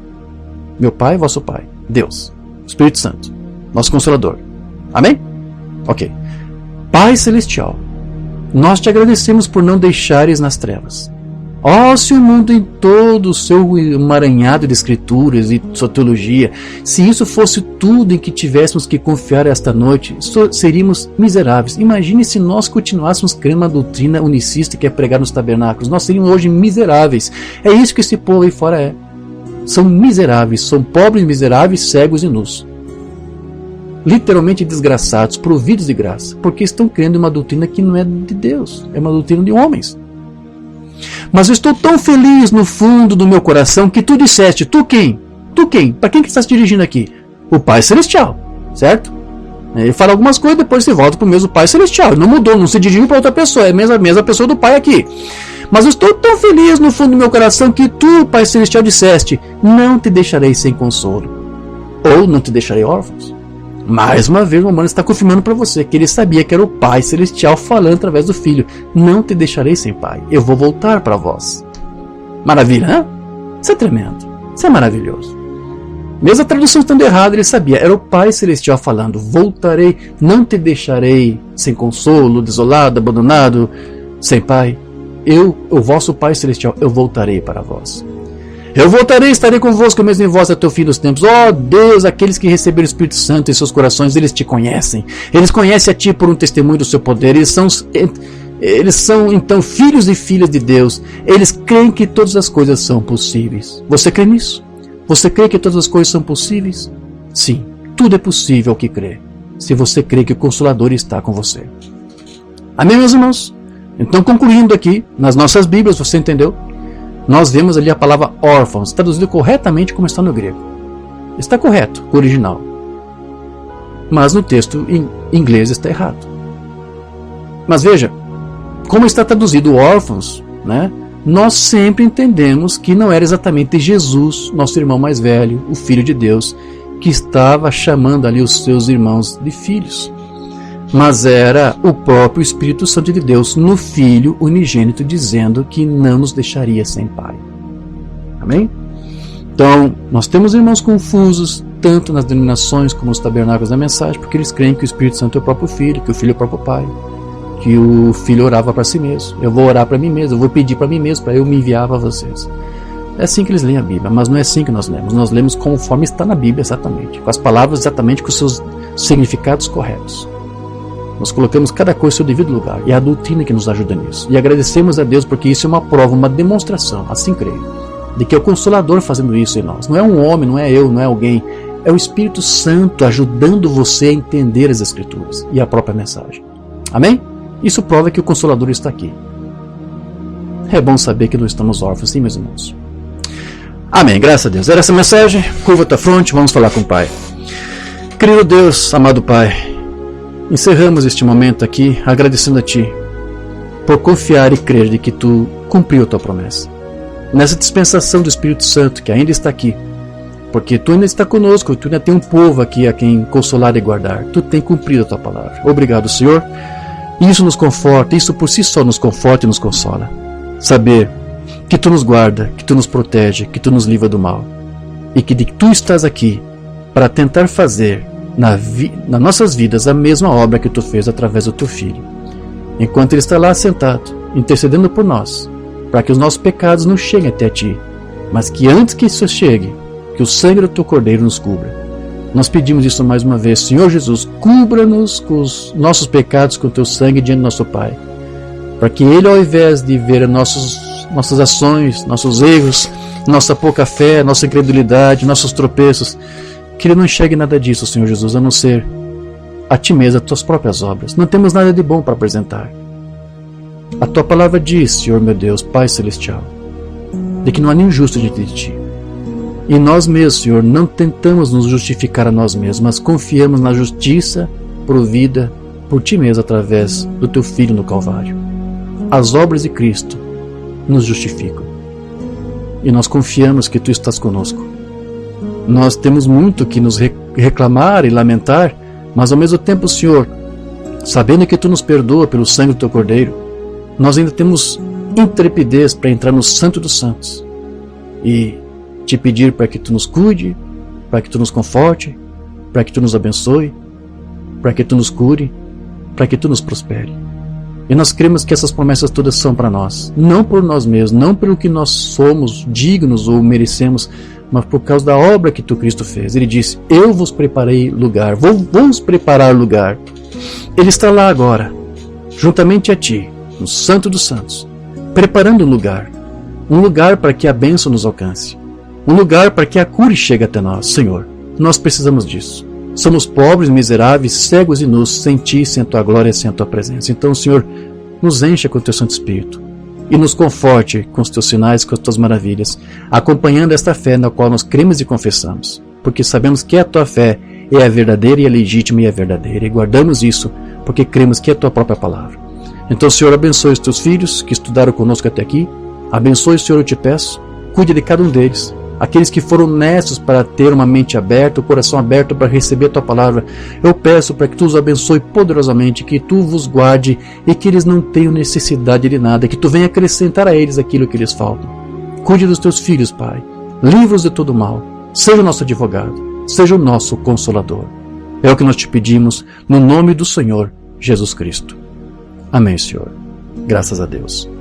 Meu Pai, vosso Pai. Deus. Espírito Santo. Nosso Consolador. Amém? Ok. Pai Celestial. Nós te agradecemos por não deixares nas trevas. Oh, se o mundo em todo o seu emaranhado de escrituras e sua teologia, se isso fosse tudo em que tivéssemos que confiar esta noite, seríamos miseráveis. Imagine se nós continuássemos crendo na doutrina unicista que é pregada nos tabernáculos. Nós seríamos hoje miseráveis. É isso que esse povo aí fora é. São miseráveis, são pobres, miseráveis, cegos e nus. Literalmente desgraçados, providos de graça, porque estão crendo em uma doutrina que não é de Deus, é uma doutrina de homens. Mas eu estou tão feliz no fundo do meu coração que tu disseste, tu quem? Tu quem? Para quem que está se dirigindo aqui? O Pai Celestial, certo? Ele fala algumas coisas, depois você volta para o mesmo Pai Celestial. Ele não mudou, não se dirigiu para outra pessoa, é a mesma pessoa do Pai aqui. Mas eu estou tão feliz no fundo do meu coração que tu, Pai Celestial, disseste, não te deixarei sem consolo, ou não te deixarei órfãos. Mais uma vez o Romano está confirmando para você que ele sabia que era o Pai Celestial falando através do Filho. Não te deixarei sem Pai, eu vou voltar para vós. Maravilha, né? Isso é tremendo, isso é maravilhoso. Mesmo a tradução estando errada, ele sabia, era o Pai Celestial falando, voltarei, não te deixarei sem consolo, desolado, abandonado, sem Pai. Eu, o vosso Pai Celestial, eu voltarei para vós. Eu voltarei, estarei convosco mesmo em vós até o fim dos tempos. Ó Deus, aqueles que receberam o Espírito Santo em seus corações, eles te conhecem. Eles conhecem a ti por um testemunho do seu poder. Eles são então filhos e filhas de Deus. Eles creem que todas as coisas são possíveis. Você crê nisso? Você crê que todas as coisas são possíveis? Sim, tudo é possível ao que crê. Se você crê que o Consolador está com você. Amém, meus irmãos? Então, concluindo aqui, nas nossas Bíblias, você entendeu? Nós vemos ali a palavra órfãos, traduzido corretamente como está no grego. Está correto, o original. Mas no texto em inglês está errado. Mas veja, como está traduzido órfãos, né? Nós sempre entendemos que não era exatamente Jesus, nosso irmão mais velho, o Filho de Deus, que estava chamando ali os seus irmãos de filhos. Mas era o próprio Espírito Santo de Deus no Filho unigênito dizendo que não nos deixaria sem Pai. Amém? Então, nós temos irmãos confusos, tanto nas denominações como nos tabernáculos da mensagem, porque eles creem que o Espírito Santo é o próprio Filho, que o Filho é o próprio Pai, que o Filho orava para si mesmo. Eu vou orar para mim mesmo, eu vou pedir para mim mesmo, para eu me enviar para vocês. É assim que eles leem a Bíblia, mas não é assim que nós lemos. Nós lemos conforme está na Bíblia exatamente, com as palavras exatamente com os seus significados corretos. Nós colocamos cada coisa em seu devido lugar, e é a doutrina que nos ajuda nisso. E agradecemos a Deus porque isso é uma prova, uma demonstração, assim creio, de que é o Consolador fazendo isso em nós. Não é um homem, não é eu, não é alguém. É o Espírito Santo ajudando você a entender as Escrituras e a própria mensagem. Amém? Isso prova que o Consolador está aqui. É bom saber que não estamos órfãos, sim, meus irmãos. Amém, graças a Deus. Era essa a mensagem. Curva a tua fronte, vamos falar com o Pai. Querido Deus, amado Pai, encerramos este momento aqui agradecendo a Ti por confiar e crer de que Tu cumpriu a Tua promessa. Nessa dispensação do Espírito Santo que ainda está aqui, porque Tu ainda está conosco, Tu ainda tem um povo aqui a quem consolar e guardar. Tu tem cumprido a Tua palavra. Obrigado, Senhor. Isso nos conforta, isso por si só nos conforta e nos consola. Saber que Tu nos guarda, que Tu nos protege, que Tu nos livra do mal. E que Tu estás aqui para tentar fazer nas nossas vidas a mesma obra que Tu fez através do Teu Filho. Enquanto Ele está lá sentado, intercedendo por nós, para que os nossos pecados não cheguem até Ti, mas que antes que isso chegue, que o sangue do Teu Cordeiro nos cubra. Nós pedimos isso mais uma vez. Senhor Jesus, cubra-nos com os nossos pecados com o Teu sangue diante do nosso Pai, para que Ele, ao invés de ver nossas ações, nossos erros, nossa pouca fé, nossa incredulidade, nossos tropeços, que Ele não enxergue nada disso, Senhor Jesus, a não ser a Ti mesmo, as Tuas próprias obras. Não temos nada de bom para apresentar. A Tua palavra diz, Senhor meu Deus, Pai Celestial, de que não há nenhum justo diante de Ti. E nós mesmos, Senhor, não tentamos nos justificar a nós mesmos, mas confiamos na justiça provida por Ti mesmo através do Teu Filho no Calvário. As obras de Cristo nos justificam. E nós confiamos que Tu estás conosco. Nós temos muito que nos reclamar e lamentar, mas ao mesmo tempo, Senhor, sabendo que Tu nos perdoa pelo sangue do Teu Cordeiro, nós ainda temos intrepidez para entrar no Santo dos Santos e Te pedir para que Tu nos cuide, para que Tu nos conforte, para que Tu nos abençoe, para que Tu nos cure, para que Tu nos prospere. E nós cremos que essas promessas todas são para nós. Não por nós mesmos, não pelo que nós somos dignos ou merecemos, mas por causa da obra que tu, Cristo, fez. Ele disse, eu vos preparei lugar, vamos preparar lugar. Ele está lá agora, juntamente a ti, no Santo dos Santos, preparando um lugar para que a bênção nos alcance, um lugar para que a cura chegue até nós. Senhor, nós precisamos disso. Somos pobres, miseráveis, cegos e nus, sem ti, sem a tua glória, sem a tua presença. Então, Senhor, nos encha com o teu Santo Espírito e nos conforte com os teus sinais, com as tuas maravilhas, acompanhando esta fé na qual nós cremos e confessamos, porque sabemos que a tua fé é a verdadeira e a legítima e a verdadeira, e guardamos isso porque cremos que é a tua própria palavra. Então, Senhor, abençoe os teus filhos que estudaram conosco até aqui, abençoe, Senhor, eu te peço, cuide de cada um deles, aqueles que foram honestos para ter uma mente aberta, o coração aberto para receber a tua palavra. Eu peço para que tu os abençoe poderosamente, que tu vos guarde e que eles não tenham necessidade de nada, que tu venha acrescentar a eles aquilo que lhes falta. Cuide dos teus filhos, Pai, livra-os de todo mal, seja o nosso advogado, seja o nosso consolador. É o que nós te pedimos no nome do Senhor Jesus Cristo. Amém, Senhor. Graças a Deus.